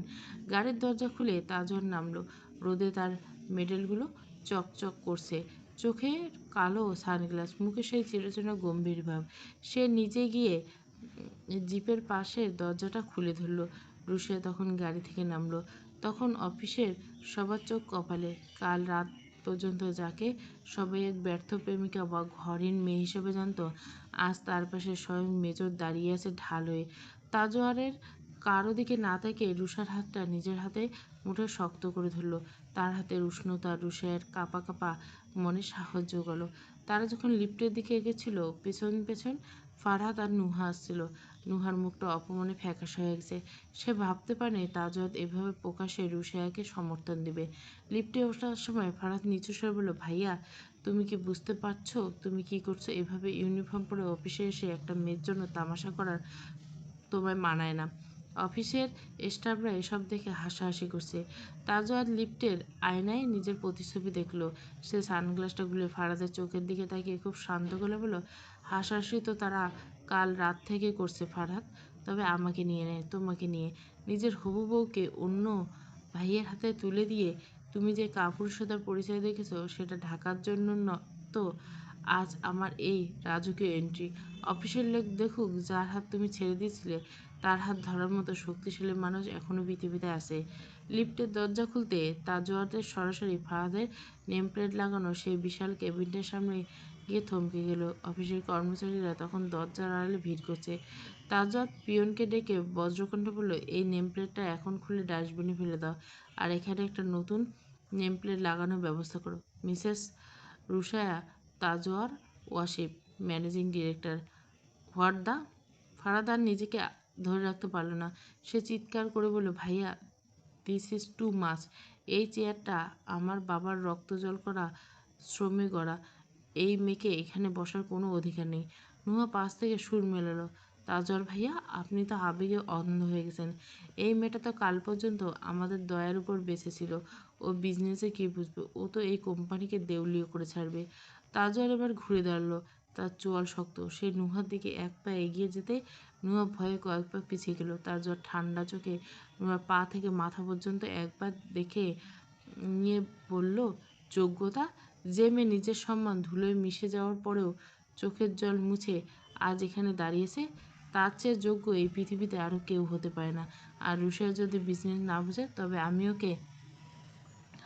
গাড়ির দরজা খুলে তাজওয়ার নামলো। রোদে তার মেডেলগুলো চকচক করছে, চোখে কালো সানগ্লাস, মুখে সেই চিরচেনা গম্ভীর ভাব। সে নিজে গিয়ে জিপের পাশের দরজাটা খুলে ধরল। রুশিয়া তখন গাড়ি থেকে নামলো। তখন অফিসের সবার চোখ কপালে। কাল রাত পর্যন্ত যাকে সবাই এক ব্যর্থ প্রেমিকা বা ঘরের মেয়ে হিসেবে জানত, আজ তার পাশে স্বয়ং মেজর দাঁড়িয়ে আছে ঢাল হয়ে। তাজোয়ারের কারো দিকে না তাকিয়ে রুষার হাতটা নিজের হাতে মুঠো শক্ত করে ধরল। তার হাতের উষ্ণতা রুষায়ের কাঁপা কাঁপা মনে সাহস জোগালো। তারা যখন লিফটের দিকে এগেছিল, পেছন পেছন ফারহাদ আর নুহা আসছিল। নুহার মুখটা অপমানে ফ্যাকাশে হয়ে গেছে। সে ভাবতে পারেনি তাজওয়াত এভাবে প্রকাশ্যে রুশায়াকে সমর্থন দিবে। লিফটে ওঠার সময় ফারহাদ নিচু স্বরে বলল, ভাইয়া, তুমি কি বুঝতে পারছো তুমি কি করছো? এভাবে ইউনিফর্ম পরে অফিসে এসে একটা মেয়ের জন্য তামাশা করার তোমায় মানায় না। অফিসের স্টাফরা এসব দেখে হাসাহাসি করছে। তাজওয়াত লিফটের আয়নায় নিজের প্রতিচ্ছবি দেখল। সে সানগ্লাসটা খুলে ফারাদের চোখের দিকে তাকিয়ে খুব শান্ত গলায় বলল, হাসাহাসি তো তারা কাল রাত থেকে করছে ফারহাদ, তবে আমাকে নিয়ে নেয়, তোমাকে নিয়ে। নিজের হবু বউকে অন্য ভাইয়ের হাতে তুলে দিয়ে তুমি যে কাপুরুষতার পরিচয় দেখেছো সেটা ঢাকার জন্য তো আজ আমার এই রাজকীয় এন্ট্রি। অফিসের লোক দেখুক যার হাত তুমি ছেড়ে দিয়েছিলে, তার হাত ধরার মতো শক্তিশালী মানুষ এখনও পৃথিবীতে আছে। লিফটের দরজা খুলতে তাজওয়াতের সরাসরি ফাহাদের নেমপ্লেট লাগানো সেই বিশাল কেবিনটার সামনে গিয়ে থমকে গেল। অফিসের কর্মচারীরা তখন দরজার আড়ালে ভিড় করছে। তাজওয়াত পিয়নকে ডেকে বজ্রকণ্ঠে বলল, এই নেমপ্লেটটা এখন খুলে ডাস্টবিনে ফেলে দাও, আর এখানে একটা নতুন নেমপ্লেট লাগানোর ব্যবস্থা করো। Mrs Rushaya Tajwar Wasif, managing director. What the? Farad আর নিজেকে ধরে রাখতে পারল না। সে চিৎকার করে বলল, ভাইয়া, দিস ইজ টু মাচ। এই চেয়ারটা আমার বাবার রক্ত জল করা শ্রমে গড়া। এই মেয়েকে এখানে বসার কোনো অধিকার নেই। নুহা পাশ থেকে সুর মেলালো, তাজওয়ার ভাইয়া, আপনি তো আবেগে অন্ধ হয়ে গেছেন। এই মেয়েটা তো কাল পর্যন্ত আমাদের দয়ার উপর বেঁচে ছিল। ও বিজনেসে কী বুঝবে? ও তো এই কোম্পানিকে দেউলিও করে ছাড়বে। তাজওয়ার এবার ঘুরে দাঁড়ালো। তার চোয়াল শক্ত। সে নুহার দিকে এক পা এগিয়ে যেতে নুহা ভয়ে কয়েক পা পিছিয়ে গেল। তাজওয়ার ঠান্ডা চোখে নুহার পা থেকে মাথা পর্যন্ত একবার দেখে নিয়ে বলল, যোগ্যতা? যে মেয়ে নিজের সম্মান ধুলোয় মিশে যাওয়ার পরেও চোখের জল মুছে আজ এখানে দাঁড়িয়েছে, তার চেয়ে যোগ্য এই পৃথিবীতে আরও কেউ হতে পারে না। আর রুশিয়া যদি বিজনেস না বোঝে, তবে আমি ওকে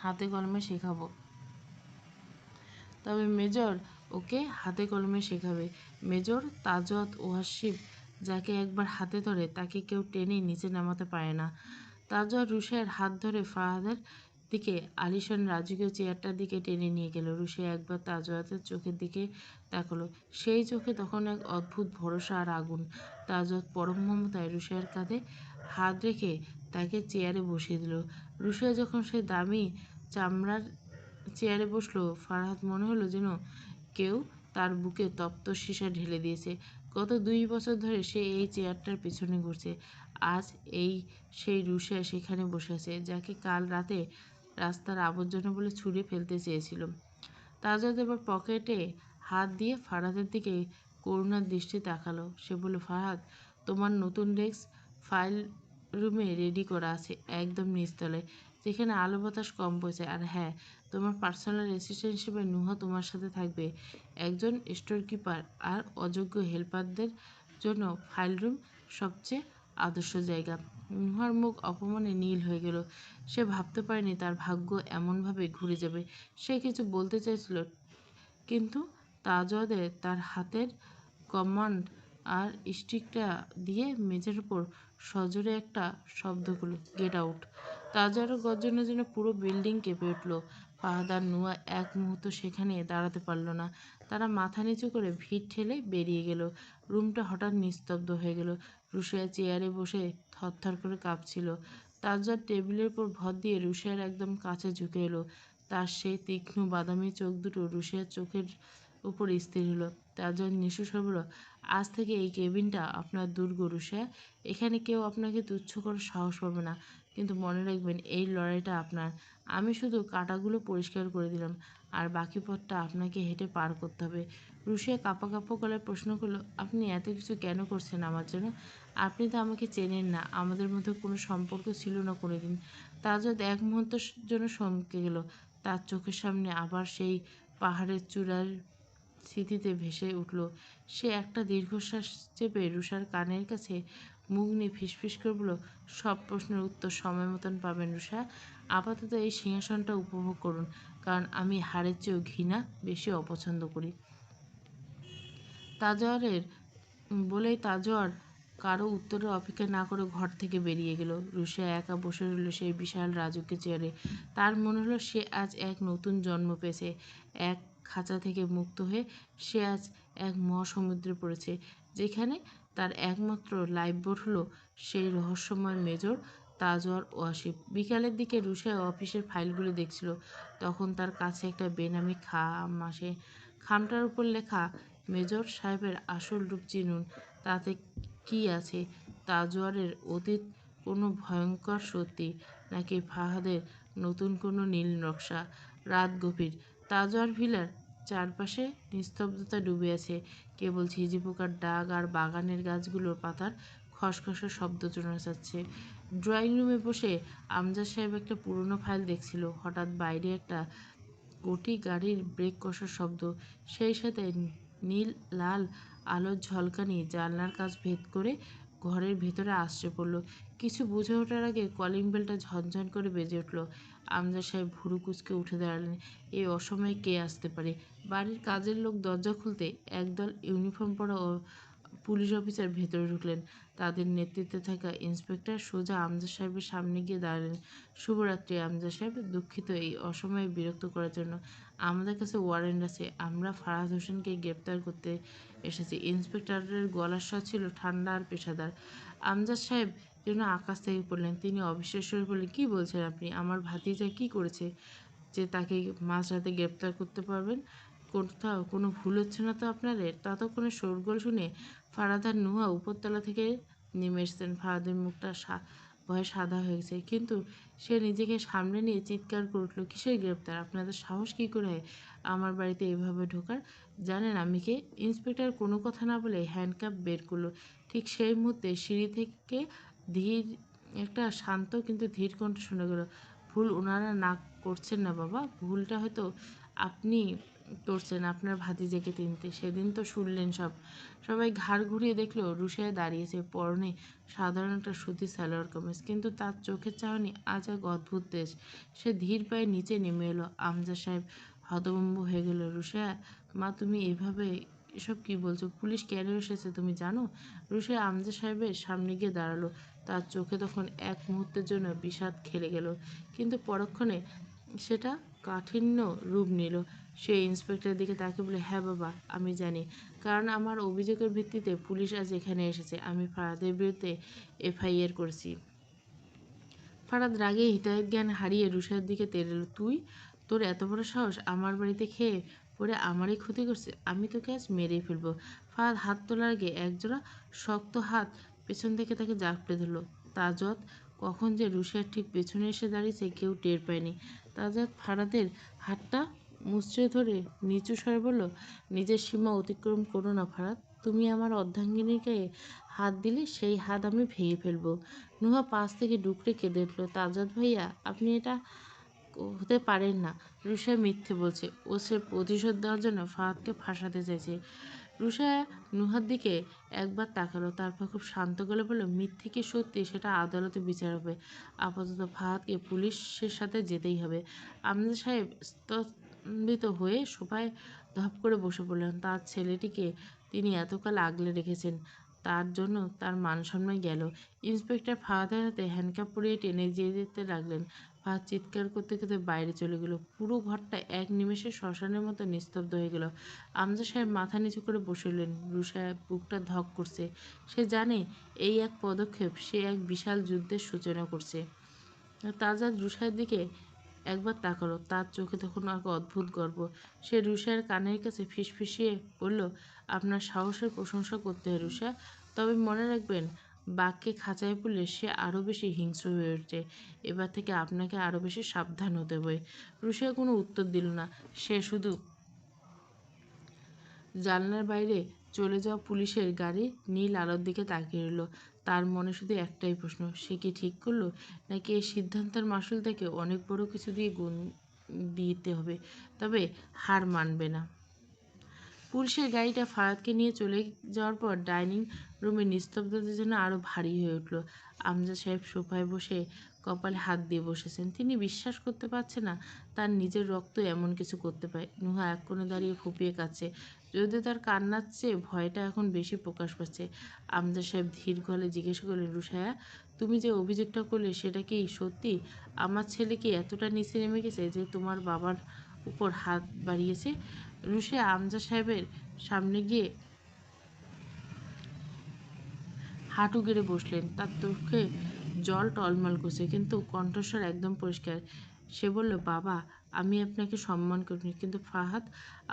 হাতে কলমে শেখাবো। তবে মেজর ওকে হাতে কলমে শেখাবে। মেজর তাজওয়াত ওয়াসিফ যাকে একবার হাতে ধরে তাকে কেউ টেনে নিচে নামাতে পারে না। তাজওয়াত রুশিয়ার হাত ধরে ফাহাদের দিকে আলিশান রাজকীয় চেয়ারটার দিকে টেনে নিয়ে গেল। রুশিয়া একবার তাজওয়াতের চোখের দিকে তাকালো। সেই চোখে তখন এক অদ্ভুত ভরসা আর আগুন। তাজওয়াত পরম মমতায় রুশিয়ার কাঁধে হাত রেখে তাকে চেয়ারে বসিয়ে দিল। রুশিয়া যখন সেই দামি চামড়ার চেয়ারে বসলো, ফারহাদ মনে হলো যেন কেউ তার বুকে তপ্ত সীসা ঢেলে দিয়েছে। গত 2 বছর ধরে সে এই চেয়ারটার পেছনে ঘুরছে। আজ এই সেই রুশিয়া সেখানে বসে আছে, যাকে কাল রাতে রাস্তার আবর্জনা বলে ছুঁড়ে ফেলতে চেয়েছিল। তাজওয়াত এবার পকেটে হাত দিয়ে ফারহাদের দিকে করুণার দৃষ্টি তাকালো। সে বলল, ফারহাদ, তোমার নতুন ডেস্ক ফাইল রুমে রেডি করা আছে, একদম নিচতলায়, যেখানে আলো বাতাস কম পড়ছে। আর হ্যাঁ, তোমার পার্সোনাল অ্যাসিস্ট্যান্ট হিসেবে নুহা তোমার সাথে থাকবে। একজন স্টোর কিপার আর অযোগ্য হেল্পারদের জন্য ফাইল রুম সবচেয়ে আদর্শ জায়গা। নুহার মুখ অপমানে নীল হয়ে গেল। সে ভাবতে পারেনি তার ভাগ্য এমনভাবে ঘুরে যাবে। সে কিছু বলতে চাইছিল, কিন্তু তাজওয়াদের তার হাতের কমান্ড আর স্টিকটা দিয়ে মেঝের উপর সজোরে একটা শব্দ করল, গেট আউট। তাজওয়ারের গর্জনের জন্য পুরো বিল্ডিং কেঁপে উঠল। ফাহাদ আর নুহা এক মুহূর্ত সেখানে দাঁড়াতে পারল না। তারা মাথা নিচু করে ভিড় ঠেলে বেরিয়ে গেল। রুমটা হঠাৎ নিস্তব্ধ হয়ে গেল। রুশিয়া চেয়ারে বসে থরথর করে কাঁপছিল। তাজওয়ার টেবিলের উপর ভর দিয়ে রুশিয়ার একদম কাছে ঝুঁকে এলো। তার সেই তীক্ষ্ণ বাদামি চোখ দুটো রুশিয়ার চোখের উপর স্থির হলো। তাজওয়ার নিঃশ্বাস বলল, আজ থেকে এই কেবিনটা আপনার দুর্গ রুশিয়া। এখানে কেউ আপনাকে তুচ্ছ করার সাহস পাবে না। কিন্তু মনে রাখবেন, এই লড়াইটা আপনার। আমি শুধু কাঁটাগুলো পরিষ্কার করে দিলাম, আর বাকি পথটা আপনাকে হেঁটে পার করতে হবে। রুশিয়া কাঁপা কাঁপা গলায় প্রশ্ন করলো, আপনি এত কিছু কেন করছেন আমার জন্য? আপনি তো আমাকে চেনেন না, আমাদের মধ্যে কোনো সম্পর্ক ছিল না কোনোদিন। তাজওয়াত এক মুহূর্তের জন্য চমকে গেল। তার চোখের সামনে আবার সেই পাহাড়ের চূড়ার স্মৃতিতে ভেসে উঠল। সে একটা দীর্ঘশ্বাস চেপে রুষার কানের কাছে মুখ নিয়ে ফিসফিস করে বলল, সব প্রশ্নের উত্তর সময় মতন পাবেন রুষা। আপাতত এই সিংহাসনটা উপভোগ করুন, কারণ আমি হারের চেয়েও ঘৃণা বেশি অপছন্দ করি। তাজওয়ারের বলেই তাজওয়ার কারো উত্তরের অপেক্ষা না করে ঘর থেকে বেরিয়ে গেল। রুষা একা বসে রইল সেই বিশাল রাজকীয় চেয়ারে। তার মনে হলো সে আজ এক নতুন জন্ম পেয়েছে। এক খাঁচা থেকে মুক্ত হয়ে সে আজ এক মহাসমুদ্রে পড়েছে, যেখানে তার একমাত্র লাইফবোট হলো সেই রহস্যময় মেজর তাজওয়ার ওয়াসিফ। বিকালের দিকে রুষা অফিসের ফাইলগুলো দেখছিল। তখন তার কাছে একটা বেনামি খাম আসে। খামটার উপর লেখা, মেজর সাহেবের আসল রূপ চিনুন। তাতে কি আছে? তাজওয়ারের অতীত কোনো ভয়ঙ্কর সত্যি, নাকি ফাহাদের নতুন কোনো নীল নকশা? রাত গভীর। তাজওয়ার ভিলার চারপাশে নিস্তব্ধতা ডুবে আছে। কেবল ঝিঝি পোকার ডাক আর বাগানের গাছগুলোর পাতার খসখসে শব্দ শোনা যাচ্ছে। ড্রয়িং রুমে বসে আমজাদ সাহেব একটা পুরনো ফাইল দেখছিল। হঠাৎ বাইরে একটা কোটি গাড়ির ব্রেক কষার শব্দ, সেই সাথে নীল লাল আলোর ঝলকানি জানলার কাচ ভেদ করে ঘরের ভেতরে আশ্রে পড়ল। কিছু বুঝে ওঠার আগে কলিং বেলটা ঝনঝন করে বেজে উঠল। আমজাদ সাহেব ভুরু কুঁচকে উঠে দাঁড়ালেন। এই অসময়ে কে আসতে পারে? বাড়ির কাজের লোক দরজা খুলতে একদল ইউনিফর্ম পরা পুলিশ অফিসার ভেতরে ঢুকলেন। তাদের নেতৃত্বে থাকা ইন্সপেক্টর সোজা আমজাদ সাহেবের সামনে গিয়ে দাঁড়ালেন। শুভরাত্রি আমজাদ সাহেব, দুঃখিত এই অসময়ে বিরক্ত করার জন্য। আমাদের কাছে ওয়ারেন্ট আছে, আমরা ফারাদ হোসেনকে গ্রেপ্তার করতে এসেছি। ইন্সপেক্টরের গলার স্বর ছিল ঠান্ডা আর পেশাদার। আমজাদ সাহেব যেন আকাশ থেকে পড়লেন। তিনি অবিশ্বাস্য হয়ে বললেন, কী বলছেন আপনি? আমার ভাতিজা কী করেছে যে তাকে মাঝরাতে গ্রেপ্তার করতে পারবেন? কোথাও কোনো ভুল হচ্ছে না তো আপনাদের? ততক্ষণে শোরগোল শুনে ফারাদ আর নুহা উপরতলা থেকে নেমে এসেছেন। ফারাদের মুখটা ভয়ে সাদা হয়ে গেছে, কিন্তু সে নিজেকে সামলে নিয়ে চিৎকার করে উঠল, কিসের গ্রেপ্তার? আপনাদের সাহস কী করে হয় আমার বাড়িতে এভাবে ঢোকার? জানেন আমি কে? ইন্সপেক্টর কোনো কথা না বলে হ্যান্ডকাপ বের করলো। ঠিক সেই মুহূর্তে সিঁড়ি থেকে ধীর একটা শান্ত কিন্তু ধীর কণ্ঠ শোনা গেল, ভুল ওনারা না করছেন না বাবা, ভুলটা হয়তো আপনি করছেন আপনার ভাতিজাকে চিনতে। সেদিন তো শুনলেন সব। সবাই ঘাড় ঘুরিয়ে দেখলো রুশায়া দাঁড়িয়েছে, পরনে সাধারণ একটা সুতির সালোয়ার কামিজ, কিন্তু তার চোখের চাহনি আজ এক অদ্ভুত তেজ। সে ধীর পায়ে নিচে নেমে এলো। আমজাদ সাহেব হতভম্ব হয়ে গেল। রুশায়া মা, তুমি এভাবে এসব কি বলছো? পুলিশ কেন এসেছে তুমি জানো? রুশায়া আমজাদ সাহেবের সামনে গিয়ে দাঁড়ালো। তার চোখে তখন এক মুহূর্তের জন্য বিষাদ খেলে গেল, কিন্তু পরক্ষণে সেটা কাঠিন্য রূপ নিল। সে ইন্সপেক্টরের দিকে তাকিয়ে বলে, হ্যাঁ বাবা, আমি জানি, কারণ আমার অভিযোগের ভিত্তিতে পুলিশ আজ এখানে এসেছে। আমি ফারাদের বিরুদ্ধে এফআইআর করেছি। ফারাদ রাগে হিতাহিত জ্ঞান হারিয়ে রুষার দিকে তেড়ে এলো। তুই? তোর এত বড় সাহস আমার বাড়িতে খেয়ে পরে আমারই ক্ষতি করছে? আমি তোকে আজ মেরেই ফেলবো। ফারাদ হাত তোলার আগে একজোড়া শক্ত হাত পেছন থেকে তাকে জাপটে ধরল। তাজত কখন যে রুষার ঠিক পেছনে এসে দাঁড়িয়েছে কেউ টের পায়নি। তাজত ফারাদের হাতটা মুচড়ে ধরে নিচু স্বরে বলল, নিজের সীমা অতিক্রম করো না ফারাদ। তুমি আমার অর্ধাঙ্গিনীর গায়ে হাত দিলে সেই হাত আমি ভেঙে ফেলবো। নুহা পাশ থেকে ডুকরে কেঁদে উঠল, তাজত ভাইয়া, আপনি এটা হতে পারেন না। রুষা মিথ্যে বলছে। ও সে প্রতিশোধ দেওয়ার জন্য ফাহাদকে ফাঁসাতে চাইছে। রুষা নুহার দিকে একবার তাকালো, তারপর খুব শান্ত গলে বলল, মিথ্যে কি সত্যি সেটা আদালতে বিচার হবে। আপাতত ফাহাদকে পুলিশের সাথে যেতেই হবে। আমজাদ সাহেব স্তম্ভিত হয়ে সোফায় ধপ করে বসে পড়লেন। তার ছেলেটিকে তিনি এতকাল আগলে রেখেছেন, তার জন্য তার মান সম্মান গেল। ইন্সপেক্টর ফাহাদের হাতে হ্যান্ডকাপ পরিয়ে টেনে যেতে লাগলেন। ফাহাদ চিৎকার করতে করতে বাইরে চলে গেল। পুরো ঘরটা এক নিমেষে শ্মশানের মতো নিস্তব্ধ হয়ে গেল। আমজাদ সাহেব মাথা নিচু করে বসলেন। রুষা বুকটা ধক করছে। সে জানে এই এক পদক্ষেপ সে এক বিশাল যুদ্ধের সূচনা করছে। তাজাদ রুষার দিকে একবার তাকালো। তার চোখে তখন এক অদ্ভুত গর্ব। সে রুষার কানের কাছে ফিসফিসিয়ে বলল, আপনার সাহসের প্রশংসা করতে হয় রুষা, তবে মনে রাখবেন বাঘকে খাঁচায় পড়লে সে আরও বেশি হিংস্র হয়ে ওঠে। এবার থেকে আপনাকে আরও বেশি সাবধান হতে হবে। রুষা কোনো উত্তর দিল না। সে শুধু জানলার বাইরে চলে যাওয়া পুলিশের গাড়ি নীল আলোর দিকে তাকিয়ে রইল। তার মনে শুধু একটাই প্রশ্ন, সে কি ঠিক করলো, নাকি এই সিদ্ধান্তের মাসুল তাকে অনেক বড় কিছু দিয়ে দিতে হবে, তবে হার মানবে না। পুলিশের গাড়িটা ফারাদকে নিয়ে চলে যাওয়ার পর ডাইনিং রুমের নিস্তব্ধতা যেন আরও ভারী হয়ে উঠল। আমজাদ সাহেব সোফায় বসে কপালে হাত দিয়ে বসেছেন। তিনি বিশ্বাস করতে পারছেন না তার নিজের রক্ত এমন কিছু করতে পারে। নুহা এক কোণে দাঁড়িয়ে ফুঁপিয়ে কাঁদছে, যদিও তার কান্নার চেয়ে ভয়টা এখন বেশি প্রকাশ পাচ্ছে। আমজাদ সাহেব ধীর গলায় জিজ্ঞেস করলেন, রুশায়া, তুমি যে অভিযোগটা করলে সেটা কি সত্যি? আমার ছেলে কি এতটা নিচে নেমে গেছে যে তোমার বাবার উপর হাত বাড়িয়েছে? রুশায়া আমজাদ সাহেবের সামনে গিয়ে হাঁটু গেড়ে বসলেন। তার চোখে জল টলমল করছে, কিন্তু কণ্ঠস্বর একদম পরিষ্কার। সে বলল, বাবা, আমি আপনাকে সম্মান করি, কিন্তু ফাহাদ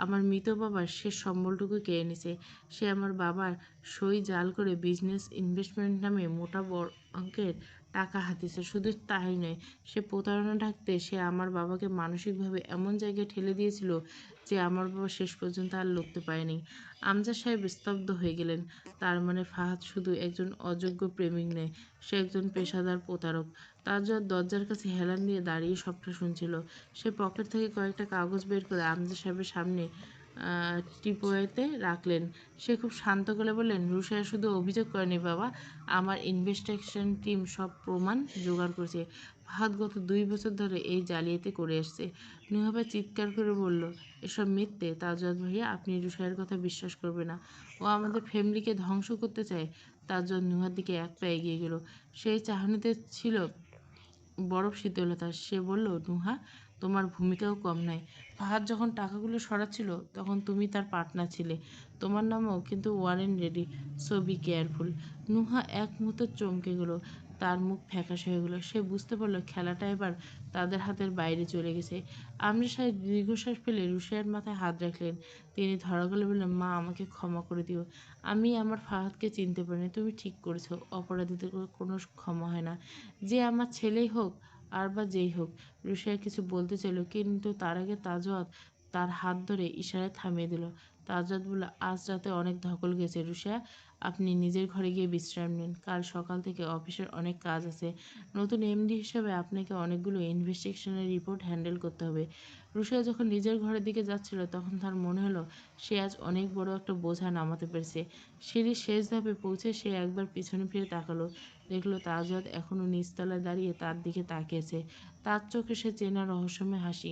আমার মৃত বাবার শেষ সম্বলটুকু কেড়ে নিছে। সে আমার বাবার সই জাল করে বিজনেস ইনভেস্টমেন্ট নামে মোটা বড় অঙ্কের টাকা হাতিয়েছে। শুধু তাই নয়, সে প্রতারণা ঢাকতে সে আমার বাবাকে মানসিকভাবে এমন জায়গায় ঠেলে দিয়েছিল যে আমার বাবা শেষ পর্যন্ত আর লড়তে পারেনি। আমজাদ সাহেব স্তব্ধ হয়ে গেলেন। তার মানে ফাহাদ শুধু একজন অযোগ্য প্রেমিক নয়, সে একজন পেশাদার প্রতারক। তাজুদ দরজার কাছে হেলান দিয়ে দাঁড়িয়ে সবটা শুনছিল। সে পকেট থেকে কয়েকটা কাগজ বের করে আমজাদ সাহেবের সামনে টিপোয়েতে রাখলেন। সে খুব শান্ত গলায় বললেন, রুশায়া শুধু অভিযোগ করেনি বাবা, আমার ইনভেস্টিগেশন টিম সব প্রমাণ জোগাড় করেছে। ফাহাদ গত 2 বছর ধরে এই জালিয়াতি করে আসছে। নুহাবা চিৎকার করে বলল, এসব মিথ্যে। তাজুদ ভাইয়া, আপনি রুশায়ের কথা বিশ্বাস করবে না। ও আমাদের ফ্যামিলিকে ধ্বংস করতে চায়। তাজুদ নুহার দিকে এক পা এগিয়ে গেল। সেই চাহনিতে ছিল বরফ শীতলতা। সে বলল, নুহা, তোমার ভূমিকাও কম নয়। ফাহাদ যখন টাকাগুলো সরাচ্ছিল তখন তুমি তার পার্টনার ছিলে। তোমার নামও কিন্তু Warren ready. So be careful. Nuha এক মুহূর্তে চমকে গেল। তার মুখ ফ্যাকাশে হয়ে গেল। সে বুঝতে পারল খেলাটা এবার তাদের হাতের বাইরে চলে গেছে। আমজাদ সাহেব দীর্ঘশ্বাস ফেলে রুশায়ের মাথায় হাত রাখলেন। তিনি ধরা গলে বললেন, মা, আমাকে ক্ষমা করে দিও। আমি আমার ফাহাদকে চিনতে পারিনি। তুমি ঠিক করেছো, অপরাধীদের কোনো ক্ষমা হয় না, যে আমার ছেলেই হোক আর বা যেই হোক। রুশায়া কিছু বলতে চাইল, কিন্তু তার আগে তাজওয়াত তার হাত ধরে ইশারায় থামিয়ে দিল। তাজওয়াত বলল, আজ রাতে অনেক ধকল গেছে রুশায়া, আপনি নিজের ঘরে গিয়ে বিশ্রাম নিন। কাল সকাল থেকে অফিসের অনেক কাজ আছে। নতুন এমডি হিসেবে আপনাকে অনেকগুলো ইনভেস্টিগেশনের রিপোর্ট হ্যান্ডেল করতে হবে। রুশায়া যখন নিজের ঘরের দিকে যাচ্ছিল তখন তার মনে হলো সে আজ অনেক বড় একটা বোঝা নামাতে পেরেছে। সিঁড়ির শেষ ধাপে পৌঁছে সে একবার পিছনে ফিরে তাকালো। দেখল তাজওয়াত এখনো নিচতলায় দাঁড়িয়ে তার দিকে তাকিয়েছে। তার চোখে সে চেনা রহস্যময় হাসি।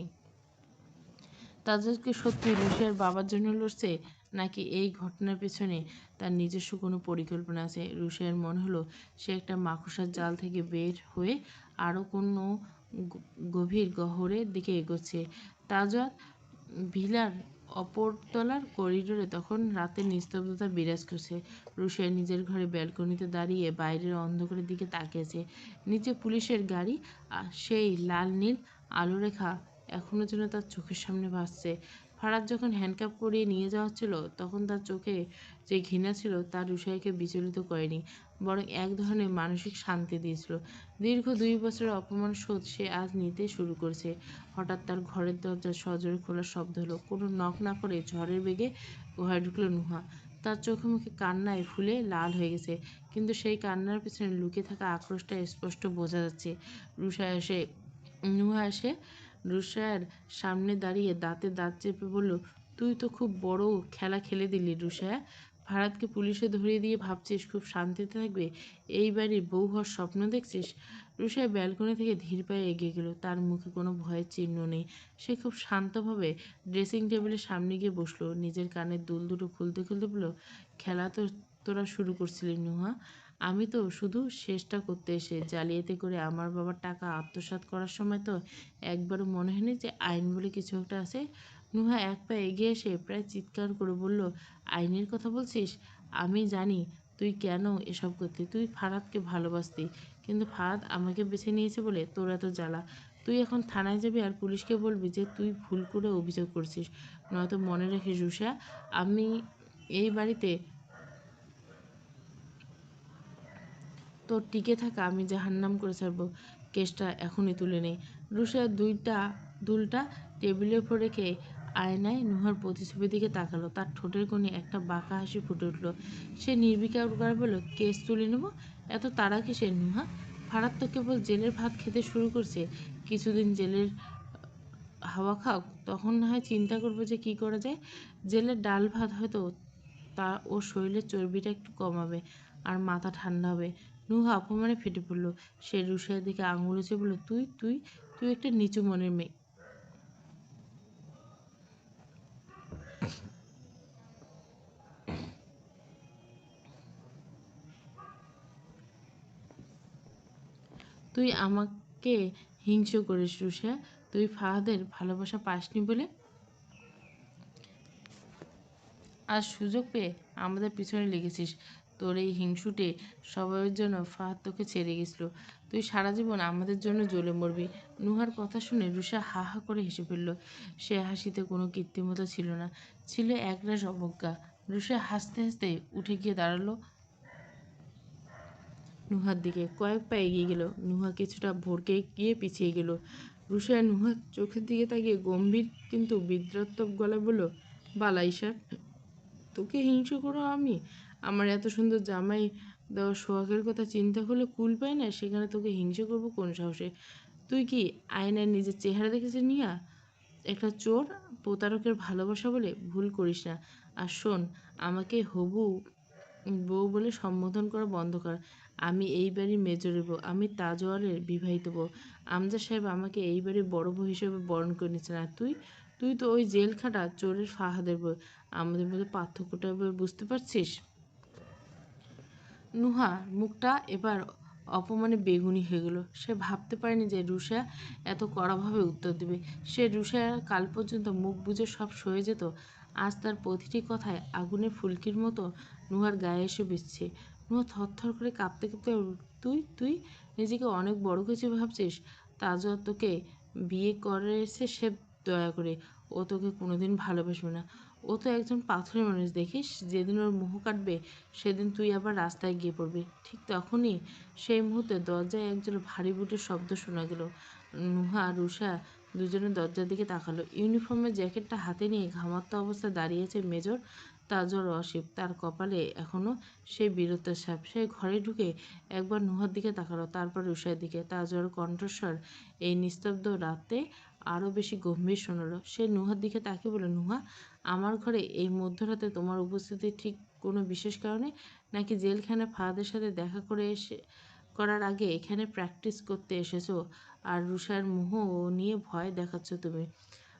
তাজওয়াত কি সত্যি রুশিয়ার বাবার জন্য লড়ছে, নাকি এই ঘটনার পেছনে তার নিজস্ব কোনো পরিকল্পনা আছে? রুশিয়ার মনে হলো সে একটা মাকড়সার জাল থেকে বের হয়ে আরও কোনো গভীর গহ্বরের দিকে এগোচ্ছে। তাজওয়াত ভিলার অপরতলার করিডোরে তখন রাতের নিস্তব্ধতা বিরাজ করছে। রুশিয়া নিজের ঘরে ব্যালকনিতে দাঁড়িয়ে বাইরের অন্ধকারের দিকে তাকিয়েছে। নিচে পুলিশের গাড়ি, সেই লাল নীল আলোরেখা এখনও যেন তার চোখের সামনে ভাসছে। ফারাদ যখন হ্যান্ডকাপ করিয়ে নিয়ে যাওয়া হচ্ছিল তখন তার চোখে যে ঘৃণা ছিল তা রুশাইকে বিচলিত করেনি, বরং এক ধরনের মানসিক শান্তি দিয়েছিল। দীর্ঘ 2 বছরের অপমান শোধ সে আজ নিতে শুরু করেছে। হঠাৎ তার ঘরের দরজা সজোরে খোলার শব্দ হলো। কোনো নক না করে ঝড়ের বেগে ঘরে ঢুকলো নুহা। তার চোখে মুখে কান্নায় ফুলে লাল হয়ে গেছে, কিন্তু সেই কান্নার পেছনে লুকিয়ে থাকা আক্রোশটা স্পষ্ট বোঝা যাচ্ছে। নুহা এসে রুশায়ের সামনে দাঁড়িয়ে দাঁতে দাঁত চেপে বলল, তুই তো খুব বড় খেলা খেলে দিলি রুশায়া। ফারাদকে পুলিশে ধরিয়ে দিয়ে ভাবছিস খুব শান্তিতে থাকবে, এই বাড়ির বউ হওয়ার স্বপ্ন দেখছিস? রুশায়া ব্যালকনি থেকে ধীর পায়ে এগিয়ে গেল। তার মুখে কোনো ভয়ের চিহ্ন নেই। সে খুব শান্তভাবে ড্রেসিং টেবিলের সামনে গিয়ে বসলো। নিজের কানের দুল দুটো খুলতে খুলতে বলল, খেলা তো তোরা শুরু করছিলি নুহা। আমি তো শুধু শেষটা করতে এসে জালিয়াতি করে আমার বাবার টাকা আত্মসাৎ করার সময় তো একবারও মনে হয়নি যে আইন বলে কিছু একটা আছে। নুহা এক পা এগিয়ে এসে প্রায় চিৎকার করে বলল, আইনের কথা বলছিস? আমি জানি তুই কেন এসব করতি। তুই ফারাদকে ভালোবাসতি, কিন্তু ফারাদ আমাকে বেছে নিয়েছে বলে তোর এত জ্বালা। তুই এখন থানায় যাবি আর পুলিশকে বলবি যে তুই ভুল করে অভিযোগ করছিস। নয়তো মনে রাখিস রুষা, আমি এই বাড়িতে তোর টিকে থাকা আমি জাহান্নাম করে ছাড়বো। কেসটা এখনই তুলে নেই। রুষা দুলটা টেবিলের উপর রেখে আয়নায় নুহার প্রতিছবির দিকে তাকালো। তার ঠোঁটের কোণে একটা বাঁকা হাসি ফুটে উঠল। সে নির্বিকার বলল, কেস তুলে নেব? এত তাড়া কিসের নুহা? ফারাদ তো কেবল জেলের ভাত খেতে শুরু করছে। কিছুদিন জেলের হাওয়া খাও, তখন না হয় চিন্তা করবো যে কি করা যায়। জেলের ডাল ভাত হয়তো তা ওর শরীরের চর্বিটা একটু কমাবে আর মাথা ঠান্ডা হবে। নুহা অপমানে ফেটে পড়ল। সে রুশাইয়ের দিকে আঙুল এসে বলল, তুই তুই তুই একটা নিচু মনের মেয়ে। তুই আমাকে হিংসে করিস রুষা। তুই ফাহাদের ভালোবাসা পাসনি বলে আজ সুযোগ পেয়ে আমাদের পিছনে লেগেছিস। তোর এই হিংসুটে স্বভাবের জন্য ফাহাদ তোকে ছেড়ে গেছিল। তুই সারা জীবন আমাদের জন্য জ্বলে মরবি। নুহার কথা শুনে রুষা হা হা করে হেসে ফেলল। সে হাসিতে কোনো কৃত্রিমতা ছিল না, ছিল একরাশ অবজ্ঞা। রুষা হাসতে হাসতে উঠে গিয়ে দাঁড়ালো নুহার দিকে, কয়েক পা এগিয়ে গেল। নুহা কিছুটা ভড়কে গিয়ে পিছিয়ে গেল। রুষা নুহার চোখের দিকে তাকিয়ে গম্ভীর কিন্তু বিদ্রুপাত্মক গলায় বলল, বালা ঈশা, তোকে হিংসে করো আমি? আমার এত সুন্দর জামাই দেওয়া সোহাগের কথা চিন্তা করলে কুল পাই না, সেখানে তোকে হিংসে করবো কোন সাহসে? তুই কি আয়নায় নিজের চেহারা দেখেছিস নিয়া? একটা চোর প্রতারকের ভালোবাসা বলে ভুল করিস না। আর শোন, আমাকে হবু বউ বলে সম্বোধন করা বন্ধ কর। আমি এই বাড়ির মেজরের বউ, আমি তাজওয়ারের বিবাহিত বউ। আমজাদ সাহেব আমাকে এই বাড়ির বড় বউ হিসেবে বরণ করে নিচ্ছেন। আর তুই তুই তো ওই জেল খাটা চোরের ফাহাদের বউ। আমাদের মধ্যে পার্থক্যটা এবার বুঝতে পারছিস? নুহার মুখটা এবার অপমানে বেগুনি হয়ে গেল। সে ভাবতে পারেনি যে রুষা এত কড়াভাবে উত্তর দেবে। সে রুষার কাল পর্যন্ত মুখ বুজে সব সয়ে যেত, আজ তার প্রতিটি কথায় আগুনের ফুলকির মতো নুহার গায়ে এসে বিঁধছে। নুহা থরথর করে কাঁপতে কাঁপতে তুই তুই নিজেকে অনেক বড় কিছু ভাবছিস? তাজওয়ার তোকে বিয়ে করেছে সে দয়া করে। ও তোকে কোনোদিন ভালোবাসবে না। ও তো একজন পাথরের মানুষ, দেখিস যেদিন ওর মোহ কাটবে সেদিন তুই আবার রাস্তায় গিয়ে পড়বি। ঠিক তখনই সেই মুহূর্তে দরজায় একজন ভারী বুটের শব্দ শোনা গেল। নুহা আর রুষা দুজনে দরজার দিকে তাকালো। ইউনিফর্মের জ্যাকেটটা হাতে নিয়ে ঘামাত্ম অবস্থায় দাঁড়িয়েছে মেজর তাজওয়ার ওয়াসিফ। তার কপালে এখনও সেই বীরত্বের ছাপ। সে ঘরে ঢুকে একবার নুহার দিকে তাকালো, তারপর রুষার দিকে। তাজওয়ার কণ্ঠস্বর এই নিস্তব্ধ রাতে আরও বেশি গম্ভীর শোনালো। সে নুহার দিকে তাকিয়ে বলল, নুহা, আমার ঘরে এই মধ্যরাতে তোমার উপস্থিতি ঠিক কোনো বিশেষ কারণে, নাকি জেলখানায় ফাহাদের সাথে দেখা করার আগে এখানে প্র্যাকটিস করতে এসেছো আর রুষার মোহ নিয়ে ভয় দেখাচ্ছ তুমি?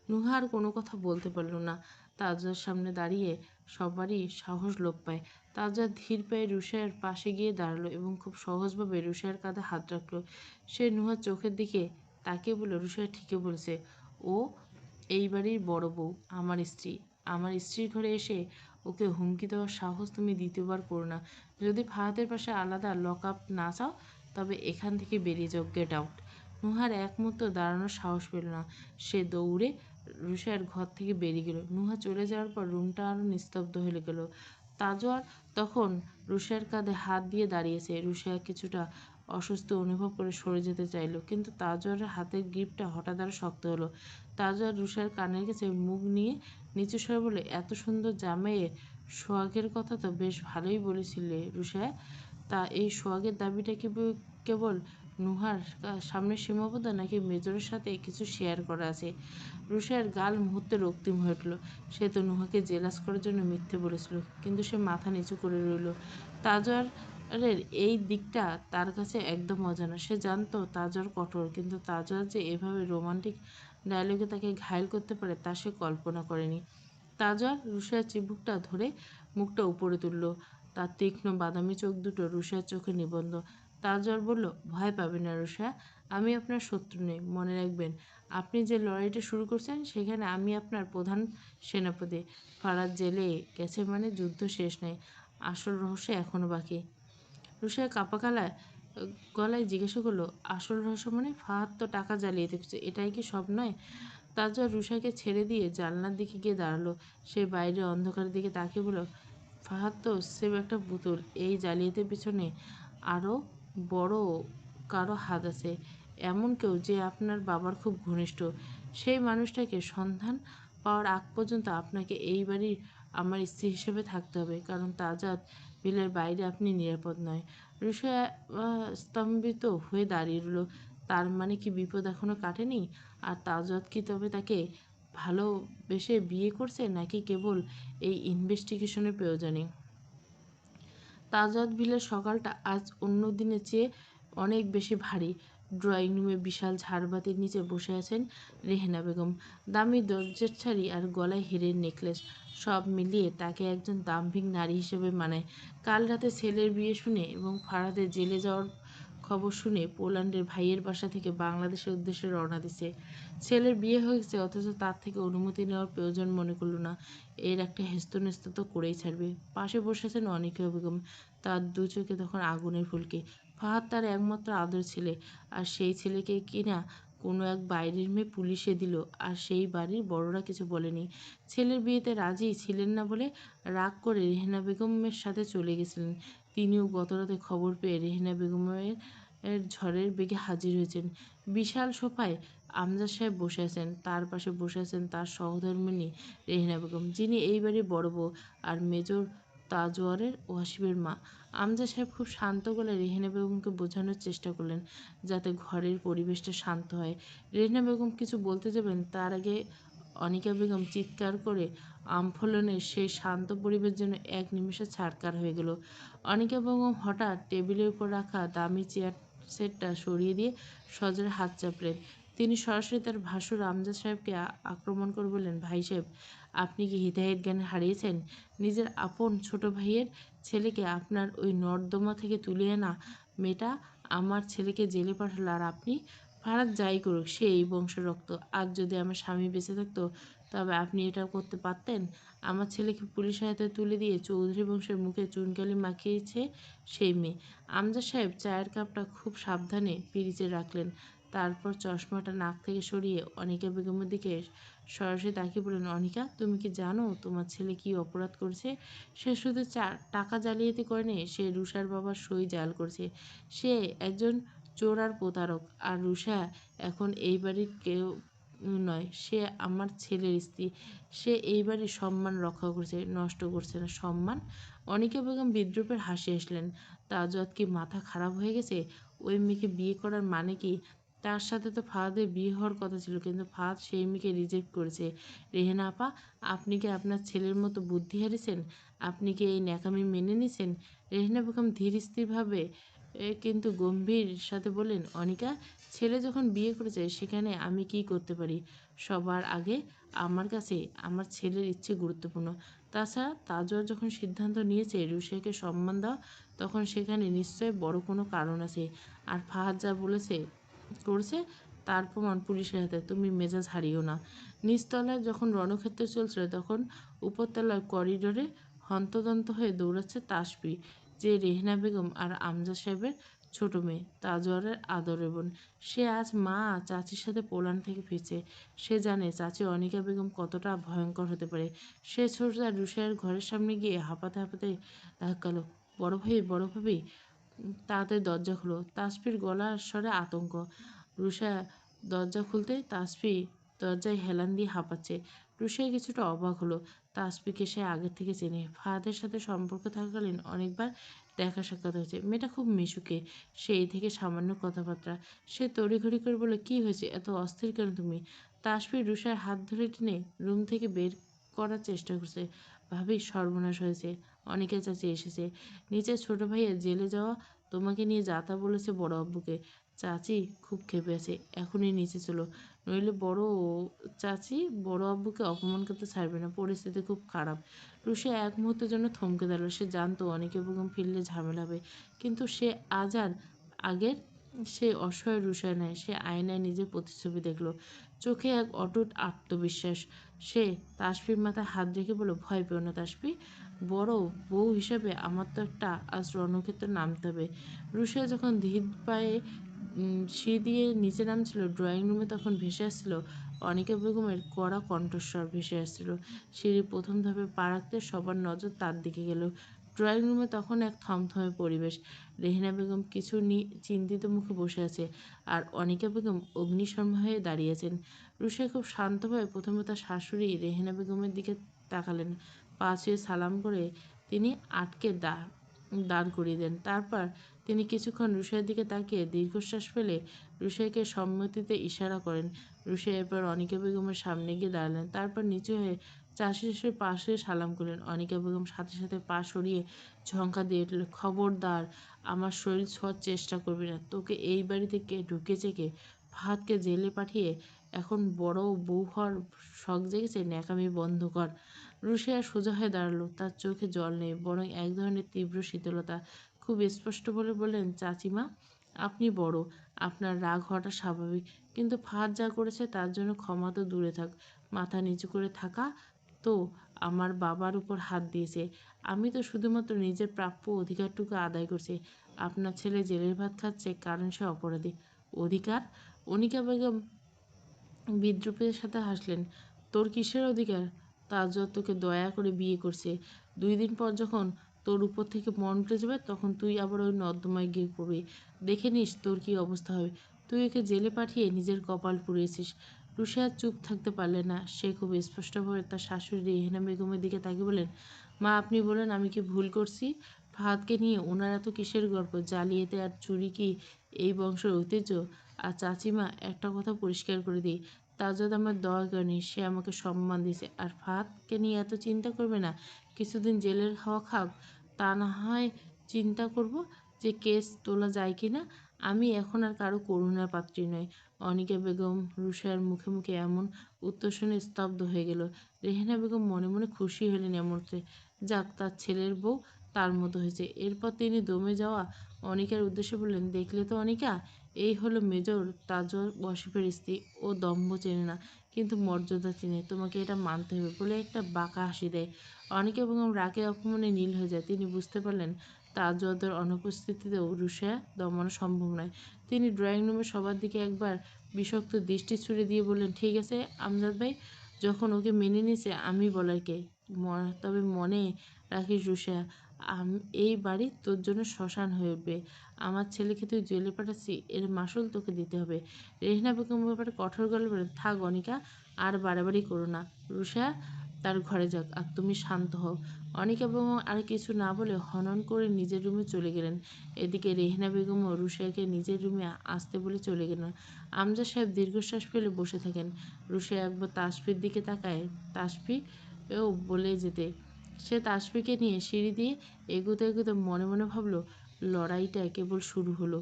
নুহা আর কোনো কথা বলতে পারল না। তাজওয়ার সামনে দাঁড়িয়ে সবারই সাহস লোপ পায়। তাজওয়ার ধীর পায়ে রুষার পাশে গিয়ে দাঁড়ালো এবং খুব সহজভাবে রুষার কাঁধে হাত রাখলো। সে নুহার চোখের দিকে তাকিয়ে বলল, রুষা ঠিকই বলছে। ও এই বাড়ির বড় বউ, আমার স্ত্রী। আমার স্ত্রীর ঘরে এসে ওকে হুমকি দেওয়ার সাহস তুমি দ্বিতীয়বার করো না। যদি ফাহাদের পাশে আলাদা লক আপ না চাও, তবে এখান থেকে বেরিয়ে যাও, গেট আউট। নুহার এক মুহূর্ত দাঁড়ানোর সাহস পেল না। সে দৌড়ে রুষার ঘর থেকে বেরিয়ে গেল। নুহা চলে যাওয়ার পর রুমটা আরও নিস্তব্ধ হয়ে গেল। তাজওয়ার তখন রুষার কাঁধে হাত দিয়ে দাঁড়িয়েছে। রুষা কিছুটা অস্বস্তি অনুভব করে সরে যেতে চাইল, কিন্তু তাজওয়ারের হাতের গ্রিপটা হঠাৎ আরও শক্ত হলো। তাজওয়ার রুষার কানের কাছে মুখ নিয়ে নিচু স্বরে বলে, এত সুন্দর জামাইয়ের সোহাগের কথা তো বেশ ভালোই বলেছিলে রুষা। তা এই সোহাগের দাবিটা কি কেবল নুহার সামনে সীমাবদ্ধ, নাকি মেজরের সাথে কিছু শেয়ার করা আছে? রুষার গাল মুহূর্তে রক্তিম হয়ে উঠল। সে তো নুহাকে জেলাস করার জন্য মিথ্যে বলেছিল, কিন্তু সে মাথা নিচু করে রইল। তাজওয়ারের এই দিকটা তার কাছে একদম অজানা। সে জানতো তাজওয়ার কঠোর, কিন্তু তাজওয়ার যে এভাবে রোমান্টিক ডায়লগে তাকে ঘায়েল করতে পারে তা সে কল্পনা করেনি। তাজওয়ার রুষার চিবুকটা ধরে মুখটা উপরে তুলল। তার তীক্ষ্ণ বাদামি চোখ দুটো রুষার চোখে নিবদ্ধ। তাজওয়ার বলল, ভয় পাবেন না রুষা, আমি আপনার শত্রু নই। মনে রাখবেন, আপনি যে লড়াইটা শুরু করছেন সেখানে আমি আপনার প্রধান সেনাপতি। ফারাদ জেলে গেছে মানে যুদ্ধ শেষ নয়, আসল রহস্য এখনও বাকি। রুষা কাঁপা গলায় জিজ্ঞাসা করলো, আসল রহস্য মানে? ফাহাদ তো টাকা জ্বালিয়ে দেখছে, এটাই কি সব নয়? তাজওয়ার রুষাকে ছেড়ে দিয়ে জানলার দিকে গিয়ে দাঁড়ালো। সে বাইরের অন্ধকারের দিকে তাকিয়ে বলল, ফাহাদ তো সেব একটা পুতুল। এই জালিয়াতির পিছনে আরও বড় কারো হাত আছে। এমন কেউ যে আপনার বাবার খুব ঘনিষ্ঠ। সেই মানুষটাকে সন্ধান পাওয়ার আগ পর্যন্ত আপনাকে এই বাড়ির আমার স্ত্রী হিসেবে থাকতে হবে, কারণ তাজাদ বিলের বাইরে আপনি নিরাপদ নয়। রুষা স্তম্ভিত হয়ে দাঁড়িয়ে রইল। তার মানে কি বিপদ এখনো কাটেনি? আর তাজওয়াত কি তবে তাকে ভালোবেসে বিয়ে করছে, নাকি কেবল এই ইনভেস্টিগেশনের প্রয়োজনে? তাজওয়াত বিলের সকালটা আজ অন্য দিনের চেয়ে অনেক বেশি ভারী। ড্রয়িং রুমে বিশাল ঝাড়বাতির নিচে বসে আছেন রেহেনা বেগম। দামি দরজের ছাড়ি আর গলায় হীরের নেকলেস, সব মিলিয়ে তাকে একজন দাম্ভিক নারী হিসেবে মানায়। কাল রাতে ছেলের বিয়ে শুনে এবং ফারাদের জেলে যাওয়ার খবর শুনে পোল্যান্ডের ভাইয়ের বাসা থেকে বাংলাদেশের উদ্দেশ্যে রওনা দিছে। ছেলের বিয়ে হয়েছে, অথচ তার থেকে অনুমতি নেওয়ার প্রয়োজন মনে করল না। এর একটা হেস্তনেস্ত তো করেই ছাড়বে। পাশে বসেছেন অনিকা বেগম, তার দু চোখে তখন আগুনের ফুলকি। ফাহাদ তার একমাত্র আদর ছেলে, আর সেই ছেলেকে কিনা কোনো এক বাইরের মেয়ে পুলিশে দিল, আর সেই বাড়ির বড়রা কিছু বলেনি। ছেলের বিয়েতে রাজি ছিলেন না বলে রাগ করে রেহেনা বেগমের সাথে চলে গেছিলেন। তিনিও গতরাতে খবর পেয়ে রেহেনা বেগমের ঝড়ের বেগে হাজির হয়েছেন। বিশাল সোফায় আমজাদ সাহেব বসে আছেন, তার পাশে বসে আছেন তার সহধর্মিণী রেহেনা বেগম, যিনি এই বাড়ির বড় বউ আর মেজর তাজওয়ারের ওয়াসিবের মা। আমজাদ সাহেব খুব শান্ত গলায় রেহেনা বেগমকে বোঝানোর চেষ্টা করলেন যাতে ঘরের পরিবেশটা শান্ত হয়। রেহেনা বেগম কিছু বলতে যাবেন, তার আগে অনিকা বেগম চিৎকার করে আমফলনের সেই শান্ত পরিবেশ যেন এক নিমেষে ছারখার হয়ে গেল। অনিকা বেগম হঠাৎ টেবিলের উপর রাখা দামি চেয়ার সেটটা সরিয়ে দিয়ে সজোরে হাত চাপলেন। তিনি সরাসরি তার ভাসুর আমজাদ সাহেবকে আক্রমণ করে বললেন, ভাই সাহেব, আপনি কি হিতাহিত জ্ঞান হারিয়েছেন? নিজের আপন ছোট ভাইয়ের ছেলেকে আপনার ওই নর্দমা থেকে তুলে আনা মেয়েটা আমার ছেলেকে জেলে পাঠালো, আর আপনি? ফারাদ যাই করুক, সে এই বংশের রক্ত। আজ যদি আমার স্বামী বেঁচে থাকতো তবে আপনি এটা করতে পারতেন? আমার ছেলেকে পুলিশের হাতে তুলে দিয়ে চৌধুরী বংশের মুখে চুনকালি মাখিয়েছে সেই মেয়ে। আমজাদ সাহেব চায়ের কাপটা খুব সাবধানে পিরিচে রাখলেন। তারপর চশমাটা নাক থেকে সরিয়ে অনিকা বেগমের দিকে সরাসরি তাকিয়ে বললেন, অনিকা, তুমি কি জানো তোমার ছেলে কি অপরাধ করেছে? সে শুধু টাকা জালিয়াতি করেনি, সে রুষার বাবার সই জাল করেছে। সে একজন চোর আর প্রতারক। আর রুষা এখন এই বাড়ির কেউ নয়, সে আমার ছেলের স্ত্রী। সে এই বাড়ির সম্মান রক্ষা করছে, নষ্ট করছে না। সম্মান? অনিকা বেগম বিদ্রূপের হাসি হাসলেন। তাজওয়াত কি মাথা খারাপ হয়ে গেছে? ওই মেয়েকে বিয়ে করার মানে কি? তার সাথে তো ফাহাদের বিয়ে হওয়ার কথা ছিল, কিন্তু ফাহাদ সেই মেয়েকে রিজেক্ট করেছে। রেহেনা আপা, আপনি কি আপনার ছেলের মতো বুদ্ধি হারিয়েছেন? আপনি কি এই ন্যাকামি মেনে নিছেন? রেহেনা বেগম ধীর স্থিরভাবে কিন্তু গম্ভীর সাথে বললেন, অনিকা, ছেলে যখন বিয়ে করেছে সেখানে আমি কি করতে পারি? সবার আগে আমার কাছে আমার ছেলের ইচ্ছে গুরুত্বপূর্ণ। তাছাড়া তাজওয়ার যখন সিদ্ধান্ত নিয়েছে রুশাকে সম্মান দেওয়া, তখন সেখানে নিশ্চয় বড় কোনো কারণ আছে। আর ফাহাদ যা করেছে তার প্রমাণ পুলিশের হাতে। তুমি মেজাজ হারিও না। নিচতলায় যখন রণক্ষেত্র চলছিল, তখন উপরতলার করিডোরে হন্তদন্ত হয়ে দৌড়াচ্ছে তাসফি, যে রেহেনা বেগম আর আমজাদ সাহেবের ছোট মেয়ে, তাজওয়ারের আদরের বোন। সে আজ মা চাচির সাথে পোল্যান্ড থেকে ফিরছে। সে জানে চাচি অনিকা বেগম কতটা ভয়ঙ্কর হতে পারে। সে ছোটদা রুশাইয়ের ঘরের সামনে গিয়ে হাঁপাতে হাঁপাতে ধাক্কালো, বড় ভাই, বড় ভাবি, তাড়াতাড়ি দরজা খুলো। তাসফির গলার স্বরে আতঙ্ক। রুষা দরজা খুলতেই তাসফি দরজায় হেলান দিয়ে হাঁপাচ্ছে। রুষাই কিছুটা অবাক হলো। তাসফিকে সে আগের থেকে চেনে। ফাহাদের সাথে সম্পর্ক থাকাকালীন অনেকবার দেখা সাক্ষাৎ হয়েছে। মেয়েটা খুব মিশুকে, সেই থেকে সামান্য কথাবার্তা। সে তড়িঘড়ি করে বলে, কী হয়েছে, এত অস্থির কেন তুমি? তাসফি রুষার হাত ধরে টেনে রুম থেকে বের করার চেষ্টা করছে। ভাবি, সর্বনাশ হয়েছে। অনেকে চাচি এসেছে। নিচে ছোট ভাইয়ের জেলে যাওয়া তোমাকে নিয়ে যাতা বলেছে বড় আব্বুকে। চাচি খুব ক্ষেপে আছে। এখনই নিচে চলো, নইলে চাচি বড় আব্বুকে অপমান করতে ছাড়বে না। পরিস্থিতি খুব খারাপ। রুশা এক মুহূর্তের জন্য থমকে দাঁড়ালো। সে জানতো অনেকে বেগম ফিরলে ঝামেলা হবে, কিন্তু সে আজ আর আগের সে অসহায় রুশায় নয়। সে আয়নায় নিজের প্রতিচ্ছবি দেখল, চোখে এক অটুট আত্মবিশ্বাস। সে তাসফির মাথায় হাত রেখে বলল, ভয় পেও না তাসফি, বড় বউ হিসেবে আমার তো একটা আজ রণক্ষেত্রে নামতে হবে। রুশা যখন ধীর পায়ে সিঁড়ি দিয়ে নিচে নামছিল, ড্রয়িং রুমে তখন ভেসে আসছিল অনিকা বেগমের কড়া কণ্ঠস্বর ভেসে আসছিল। সিঁড়ির প্রথম ধাপে পা রাখতে সবার নজর তার দিকে গেল। ড্রয়িং রুমে তখন এক থমথমে পরিবেশ। রেহেনা বেগম কিছু চিন্তিত মুখে বসে আছে, আর অনিকা বেগম অগ্নিশর্মা হয়ে দাঁড়িয়েছেন। রুশা খুব শান্তভাবে প্রথমে তার শাশুড়ি রেহেনা বেগমের দিকে তাকালেন। পা ছুঁয়ে সালাম করে তিনি আটকে দাঁড় করিয়ে দেন। তারপর তিনি কিছুক্ষণ রুশাইয়ের দিকে তাকিয়ে দীর্ঘশ্বাস ফেলে রুশাইকে সম্মতিতে ইশারা করেন। রুশাই এরপর অনিকা বেগমের সামনে গিয়ে দাঁড়ালেন। তারপর নিচু হয়ে চাষি শেষের পাশে সালাম করলেন। অনিকা বেগম সাথে সাথে পা সরিয়ে ঝঙ্কা দিয়ে উঠল, খবরদার আমার শরীর ছোঁয়ার চেষ্টা করবি না। তোকে এই বাড়িতে কে ঢুকেছে কে? ফাহাদকে জেলে পাঠিয়ে এখন বড় বউ হওয়ার শখ জেগেছে? ন্যাকামি বন্ধ কর। রুশিয়া সোজা হয়ে দাঁড়ালো। তার চোখে জল নেই, বরং এক ধরনের তীব্র শীতলতা। খুব স্পষ্ট বলে বললেন, চাচিমা, আপনি বড়, আপনার রাগ হওয়াটা স্বাভাবিক, কিন্তু ফাহাদ যা করেছে তার জন্য ক্ষমা তো দূরে থাক, মাথা নিচু করে থাকা তো আমার বাবার উপর হাত দিয়েছে। আমি তো শুধুমাত্র নিজের প্রাপ্য অধিকারটুকু আদায় করছি। আপনার ছেলে জেলের ভাত খাচ্ছে কারণ সে অপরাধী। অধিকার? অনিকা বেগম বিদ্রুপের সাথে হাসলেন। তোর কিসের অধিকার? তাজওয়ার তোকে দয়া করে বিয়ে করছে। 2 দিন পর যখন তোর উপর থেকে মন উঠে যাবে তখন তুই আবার ওই নর্দমায় গিয়ে পড়বি। দেখে নিস তোর কী অবস্থা হবে। তুই ওকে জেলে পাঠিয়ে নিজের কপাল পুড়িয়েছিস। রুশিয়া চুপ থাকতে পারলেন না। সে খুব স্পষ্টভাবে তার শাশুড়ি রেহেনা বেগমের দিকে তাকিয়ে বললেন, মা, আপনি বলেন আমি কি ভুল করছি? ফাহাদকে নিয়ে ওনার এত কিসের গল্প? জালিয়াতি আর চুরি কি এই বংশের ঐতিহ্য? আর চাচিমা, একটা কথা পরিষ্কার করে দিই, তাজত আমার দয়া করেনি, সে আমাকে সম্মান দিয়েছে। আর ফাহাদকে নিয়ে এত চিন্তা করবে না। কিছুদিন জেলের হাওয়া খাক, তা না হয় চিন্তা করব যে কেস তোলা যায় কি না। আমি এখন আর কারো করুণার পাত্রী নই। অনিকা বেগম রুশায়ের মুখে মুখে এমন উত্তর শুনে স্তব্ধ হয়ে গেল। রেহেনা বেগম মনে মনে খুশি হলেন এমনতে। যাক, তার ছেলের বউ তার মতো হয়েছে। এরপর তিনি দমে যাওয়া অনিকার উদ্দেশ্যে বললেন, দেখলে তো অনিকা, এই হলো মেজর তাজর ওয়াসিফের স্ত্রী। ও দম্ভ চেনে না, কিন্তু মর্যাদা চেনে। তোমাকে এটা মানতে হবে। বলে একটা বাঁকা হাসি দেয়। অনিকা বেগম রাগে অপমানে নীল হয়ে যায়। তিনি বুঝতে পারলেন তাজওয়াদের অনুপস্থিতিতেও রুশিয়া দমানো সম্ভব নয়। তিনি ড্রয়িং রুমে সবার দিকে একবার বিষাক্ত দৃষ্টি ছুড়ে দিয়ে বললেন, ঠিক আছে আমজাদ ভাই, যখন ওকে মেনে নিয়েছে আমি বলার কে? তবে মনে রাখিস রুশিয়া, এই বাড়ি তোর জন্য শ্মশান হয়ে উঠবে। আমার ছেলেকে তুই জেলে পাঠাচ্ছি, এর মাসুল তোকে দিতে হবে। রেহনা বেগম ব্যাপারে কঠোর গলায় বলেন, থাক অনিকা, আর বাড়াবাড়ি করো না। রুষা তার ঘরে যাক, আর তুমি শান্ত হও। অনিকা বেগম আর কিছু না বলে হনন করে নিজের রুমে চলে গেলেন। এদিকে রেহনা বেগমও রুষাকে নিজের রুমে আসতে বলে চলে গেলেন। আমজাদ সাহেব দীর্ঘশ্বাস ফেলে বসে থাকেন। রুষা একবার তাসফির দিকে তাকায়। তাসফি এও বলে যেতে। সে তাসফিকে নিয়ে সিঁড়ি দিয়ে এগোতে এগোতে মনে মনে ভাবল, লড়াইটা কেবল শুরু হলো।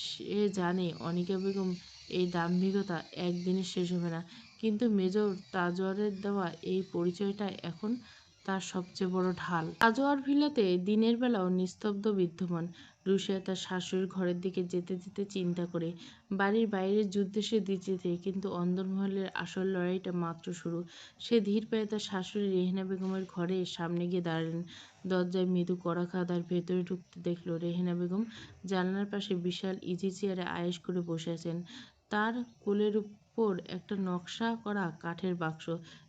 সে জানে অনিকা বেগম এই দাম্ভিকতা একদিনে শেষ হবে না, কিন্তু মেজর তাজওয়ারের দেওয়া এই পরিচয়টা এখন তার সবচেয়ে বড় ঢাল। তাজওয়ার ভিলাতে দিনের বেলাও নিস্তব্ধ বিদ্যমান। রুশিয়া তার শাশুড়ির ঘরের দিকে যেতে যেতে চিন্তা করে, বাড়ির বাইরের যুদ্ধে সে জিতেছে, কিন্তু অন্দরমহলের আসল লড়াইটা মাত্র শুরু। সে ধীর পায়ে তার শাশুড়ি রেহেনা বেগমের ঘরের সামনে গিয়ে দাঁড়ালেন। দরজায় মৃদু কড়া খাদ আর ভেতরে ঢুকতে দেখল রেহেনা বেগম জানলার পাশে বিশাল ইজি চেয়ারে আয়েশ করে বসে আছেন। তার কোলের উপর একটা নকশা করা কাঠের বাক্স।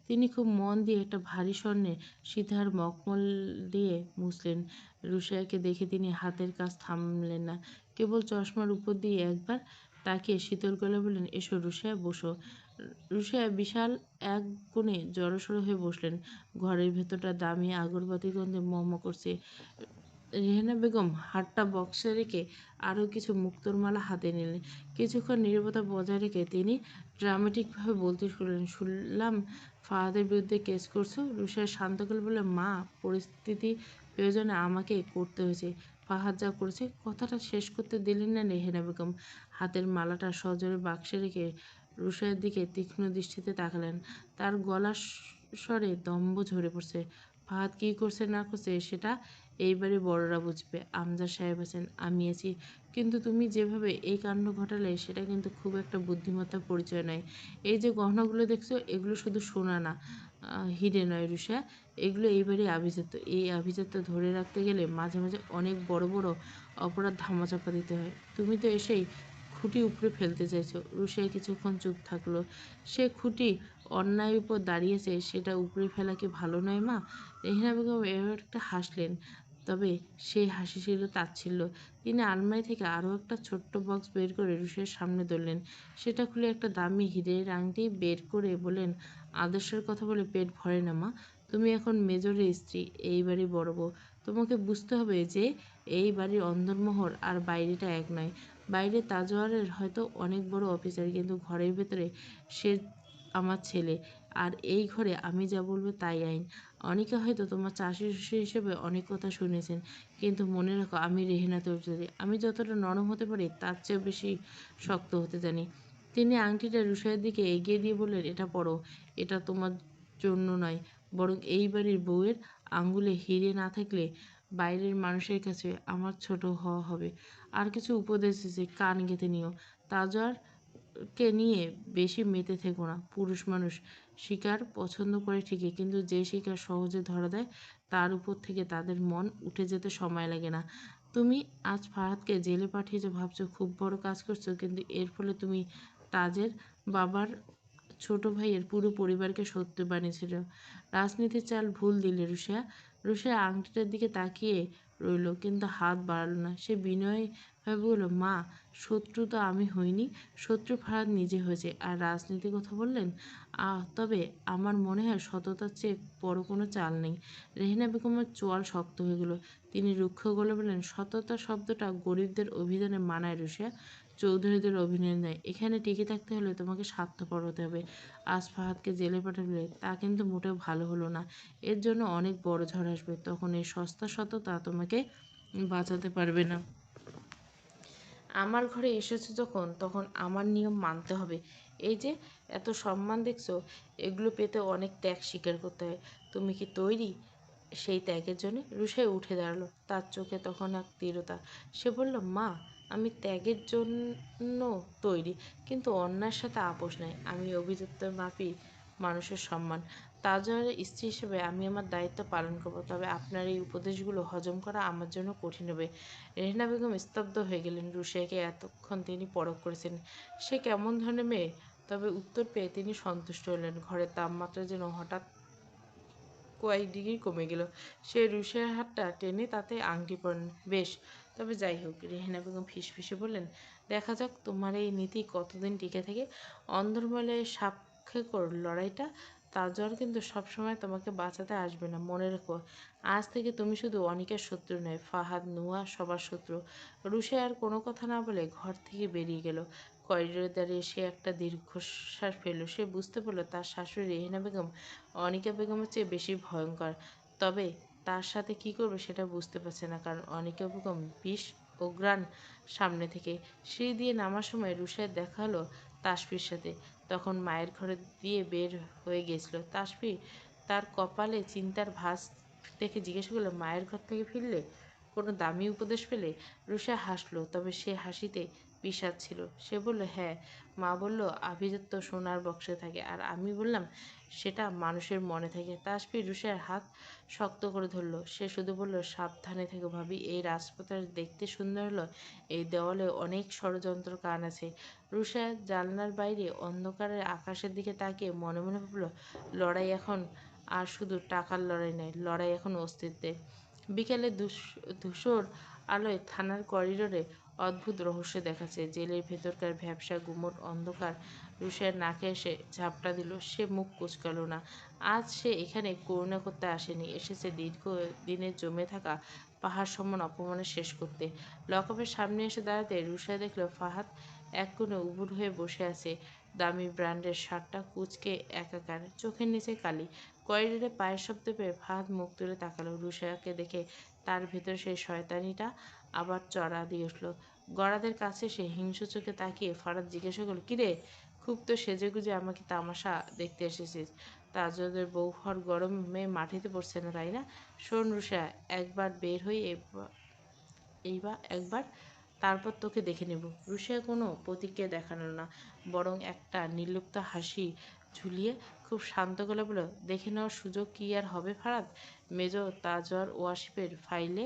তিনি খুব মন দিয়ে একটা ভারী স্বর্ণের সিতার মখমল দিয়ে মুছলেন। রুশিয়াকে দেখে তিনি হাতের কাজ থামলেন না, কেবল চশমার উপর দিয়ে একবার তাকিয়ে শীতল গলায় বললেন, এসো রুশিয়া, বসো। রুশিয়া বিশাল এক কোণে জড়সড় হয়ে বসলেন। ঘরের ভেতরটা দামি আগরবাতি গন্ধে ম করছে। রেহেনা বেগম হাতটা বক্সে রেখে আরও কিছু মুক্তোর মালা হাতে নিলেন। কিছুক্ষণ নীরবতা বজায় রেখে তিনি ড্রামাটিকভাবে বলতে শুনলেন, শুনলাম ফাহাদের বিরুদ্ধে কেস করছো। রুশিয়া শান্ত গলায় বলল, মা, পরিস্থিতি প্রয়োজনে আমাকে করতে হয়েছে। ফাহাদ যা করেছে। কথাটা শেষ করতে দিলেন না রেহেনা বেগম। হাতের মালাটা সজোরে বাক্সে রেখে রুশিয়ার দিকে তীক্ষ্ণ দৃষ্টিতে তাকালেন। তার গলার স্বরে দম্ভ ঝরে পড়ছে। ফাহাদ কী করছে না করছে সেটা এইবারে বড়রা বুঝবে। আমজাদ সাহেব আছেন, আমি আছি, কিন্তু তুমি যেভাবে এই কাণ্ড ঘটালে সেটা কিন্তু খুব একটা বুদ্ধিমত্তার পরিচয় নয়। এই যে গহনাগুলো দেখছো, এগুলো শুধু সোনা না, হিরে নয় রুষা, এগুলো এইবারই আভিজাত্য। এই আভিজাত্য ধরে রাখতে গেলে মাঝে মাঝে অনেক বড় বড় অপরাধ ধামাচাপা দিতে হয়। তুমি তো এসেই খুঁটি উপড়ে ফেলতে চাইছো। রুষায় কিছুক্ষণ চুপ থাকলো। সে খুঁটি অন্যায়ের উপর দাঁড়িয়েছে, সেটা উপড়ে ফেলা কি ভালো নয় মা? রেহেনা বেগম এবার একটা হাসলেন, তবে সেই হাসি ছিল তাচ্ছিল্য। তিনি আলমারি থেকে আরও একটা ছোট্ট বক্স বের করে রুশিয়ার সামনে ধরলেন। সেটা খুলে একটা দামি হীরের আংটি বের করে বললেন, আদর্শের কথা বলে পেট ভরে না মা, তুমি এখন মেজরের স্ত্রী, এই বাড়ির বড় বউ। তোমাকে বুঝতে হবে যে এই বাড়ির অন্দরমহল আর বাইরেটা এক নয়। বাইরে তাজওয়ারের হয়তো অনেক বড় অফিসার, কিন্তু ঘরের ভেতরে সে আমার ছেলে। আর এই ঘরে আমি যা বলবো তাই আইন। অনিকা হয়তো তোমার চাষি শ্বশুর হিসেবে অনেক কথা শুনেছেন, কিন্তু মনে রাখো আমি রেহেনা চৌধুরী। আমি যতটা নরম হতে পারি তার চেয়েও বেশি শক্ত হতে জানি। তিনি আংটিটা রুশাইয়ের দিকে এগিয়ে দিয়ে বললেন, এটা পড়ো। এটা তোমার জন্য নয়, বরং এই বাড়ির বউয়ের আঙ্গুলে হিরে না থাকলে বাইরের মানুষের কাছে আমার ছোট হওয়া হবে। আর কিছু উপদেশ দিয়েছে, কান গেঁথে নিও। তাজওয়ারকে নিয়ে বেশি মেতে থেকো না। পুরুষ মানুষ শিকার পছন্দ করে ঠিকই, কিন্তু যে শিকার সহজে ধরা দেয় তার উপর থেকে তাদের মন উঠে যেতে সময় লাগে না। তুমি আজ ফাহাদকে জেলে পাঠিয়েছো, ভাবছো খুব বড় কাজ করছো, কিন্তু এর ফলে তুমি তাজের বাবার ছোট ভাইয়ের পুরো পরিবারকে শত্রু বানিয়েছিল। রাজনীতির চাল ভুল দিলে রুষা। রুষা আংটিটার দিকে তাকিয়ে রইল, কিন্তু হাত বাড়ালো না। সে বিনয়ভাবে বলল, মা, শত্রু তো আমি হইনি, শত্রু ফাহাদ নিজে হয়েছে। আর রাজনীতির কথা বললেন, তবে আমার মনে হয় সততার চেয়ে বড় কোনো চাল নেই। রেহেনা বেগমের চোয়াল শক্ত হয়ে গেল। তিনি রুক্ষ গলে বললেন, সততা শব্দটা গরিবদের অভিধানে মানায় রুষা, চৌধুরীদের অভিনয় নয়। এখানে টিকে থাকতে হলে তোমাকে স্বার্থপর হতে হবে। আজ ফাহাদকে জেলে পাঠালে তা কিন্তু মোটেও ভালো হলো না। এর জন্য অনেক বড় ঝড় আসবে, তখন এই সস্তা সততা তোমাকে বাঁচাতে পারবে না। আমার ঘরে এসেছো যখন, তখন আমার নিয়ম মানতে হবে। এই যে এত সম্মান দেখছো, এগুলো পেতে অনেক ত্যাগ স্বীকার করতে হয়। তুমি কি তৈরি সেই ত্যাগের জন্য? রুষাই উঠে দাঁড়ালো, তার চোখে তখন এক দৃঢ়তা। সে বলল, মা, আমি ত্যাগের জন্য তৈরি, কিন্তু অন্যায়ের সাথে আপোষ নাই। আমি অভিযুক্ত মাফি মানুষের সম্মান। তাজওয়ারের স্ত্রী হিসেবে আমি আমার দায়িত্ব পালন করব, তবে আপনার এই উপদেশগুলো হজম করা আমার জন্য কঠিন হবে। রেহেনা বেগম স্তব্ধ হয়ে গেলেন। রুশিয়াকে এতক্ষণ তিনি পরখ করেছেন, সে কেমন ধরনের মেয়ে। তবে উত্তর পেয়ে তিনি সন্তুষ্ট হলেন। ঘরের তাপমাত্রা যেন হঠাৎ কয়েক ডিগ্রি কমে গেল। সে রুশিয়ার হাতটা টেনে তাতে আংটি পরালেন। বেশ, তবে যাই হোক। রেহেনা বেগম ফিসফিসে বললেন, দেখা যাক তোমার এই নীতি কতদিন টিকে থাকে। অন্দরমহলে সাপেক্ষর লড়াইটা, তাজওয়ার কিন্তু সবসময় তোমাকে বাঁচাতে আসবে না, মনে রেখো। আজ থেকে তুমি শুধু অনিকের শত্রু নয়, ফাহাদ, নুহা সবার শত্রু। রুশিয়া আর কোনো কথা না বলে ঘর থেকে বেরিয়ে গেল। করিডোরে দাঁড়িয়ে সে একটা দীর্ঘশ্বাস ফেলল। সে বুঝতে পারল তার শাশুড়ি রেহেনা বেগম অনিকা বেগমের চেয়ে বেশি ভয়ঙ্কর। তবে তার সাথে কী করবে সেটা বুঝতে পারছে না, কারণ অনিকা বেগম বিষ ও ঘ্রাণ সামনে থেকে। সিঁড়ি দিয়ে নামার সময় রুশায়ের দেখা হলো তাসফির সাথে। তখন মায়ের ঘরে দিয়ে বের হয়ে গেছিল। তাসফি তার কপালে চিন্তার ভাঁজ দেখে জিজ্ঞেস করলো, মায়ের ঘর থেকে ফিরলে কোনো দামি উপদেশ পেলে? রুষা হাসলো, তবে সে হাসিতে বিষাদ ছিল। সে বলল, হ্যাঁ, মা বলল আভিজাত্য সোনার বক্সে থাকে, আর আমি বললাম সেটা মানুষের মনে থাকে। তাসফি রুষার হাত শক্ত করে ধরল। সে শুধু বলল, সাবধানে থেকো ভাবি। এই রাজপথের দেখতে সুন্দর হলো, এই দেওয়ালে অনেক ষড়যন্ত্র কান আছে। রুষা জানলার বাইরে অন্ধকারের আকাশের দিকে তাকিয়ে মনে মনে ভাবল, লড়াই এখন আর শুধু টাকার লড়াই নয়, লড়াই এখন অস্তিত্বের। বিকেলে ধূসর আলোয় থানার করিডোরে অদ্ভুত রহস্য দেখাচ্ছে। জেলের ভেতরকার ভ্যাপসা গুমট অন্ধকার রুষার নাকে এসে ঝাপটা দিল। সে মুখ কুঁচকাল না। আজ সে এখানে করুণা করতে আসেনি, এসেছে দীর্ঘ দিনের জমে থাকা পাহাড় সমান অপমানের শেষ করতে। লকআপের সামনে এসে দাঁড়াতে রুষা দেখল ফাহাদ এক কোণে উবুড় হয়ে বসে আছে। দামি ব্র্যান্ডের শার্টটা কুঁচকে একাকার, চোখের নিচে কালি। করিডোরে পায়ের শব্দ পেয়ে ফাহাদ মুখ তুলে তাকালো। রুষাকে দেখে তার ভেতর সেই শয়তানিটা আবার চড়া দিয়ে উঠল। গরাদের কাছে সে হিংস্র চোখে তাকিয়ে ফারাদ জিজ্ঞাসা করল, কিরে, খুব তো সেজেগুজে আমাকে তামাশা দেখতে এসেছিস। তাজওয়ারের বউ হওয়ার গরমে মাটিতে পড়ছে না, তাই না? শোন রুষা, একবার বের হই এইবার একবার, তারপর তোকে দেখে নেব। রুষা কোনো প্রতিক্রিয়া দেখালো না, বরং একটা নির্লিপ্ত হাসি ঝুলিয়ে খুব শান্ত গলায় বলল, দেখে নেওয়ার সুযোগ কি আর হবে ফারাদ? মেজর তাজওয়ার ওয়াসিফের ফাইলে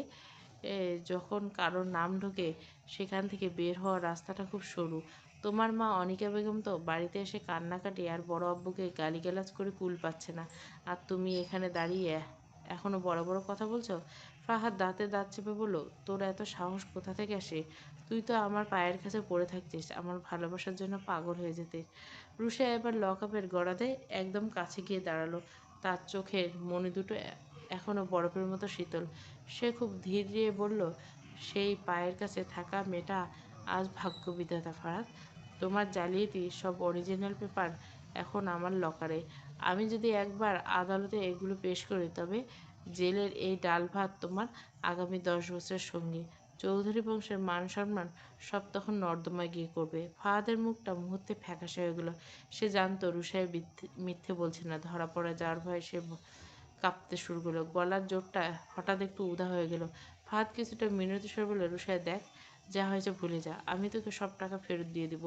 যখন কারোর নাম ঢোকে, সেখান থেকে বের হওয়ার রাস্তাটা খুব সরু। তোমার মা অনিকা বেগম তো বাড়িতে এসে কান্নাকাটি আর বড় আব্বুকে গালিগালাজ করে কুল পাচ্ছে না, আর তুমি এখানে দাঁড়িয়ে এখনো বড় বড় কথা বলছো। ফাহাদ দাঁতে দাঁত চেপে বলল, তোর এত সাহস কোথা থেকে আসে? তুই তো আমার পায়ের কাছে পড়ে থাকতিস, আমার ভালোবাসার জন্য পাগল হয়ে যেতিস। রুষা এবার লকআপের গড়াতে একদম কাছে গিয়ে দাঁড়ালো। তার চোখের মণি দুটো এখনো বরফের মতো শীতল। সে খুব ধীরে বলল, সেই পায়ের কাছে থাকা মেয়েটা আজ ভাগ্য বিধাতা ফারাদ। তোমার জালিয়াতি সব অরিজিনাল পেপার এখন আমার লকারে। আমি যদি একবার আদালতে এগুলো পেশ করি, তবে জেলের এই ডাল ভাত তোমার আগামী 10 বছরের সঙ্গী। চৌধুরী বংশের মান সম্মান সব তখন নর্দমায় গিয়ে করবে। ফাহাদের মুখটা মুহূর্তে ফ্যাকাশে হয়ে গেল। সে জানতো রুশাই মিথ্যে বলছে না। ধরা পড়ে যাওয়ার ভয়ে সে কাঁপতে শুরু করলো। গলার জোরটা হঠাৎ একটু উদা হয়ে গেল। ফাহাদ কিছুটা মিনতি স্বরে বলল, রুশাই দেখ, যা হয়েছে ভুলে যা। আমি তোকে সব টাকা ফেরত দিয়ে দিব।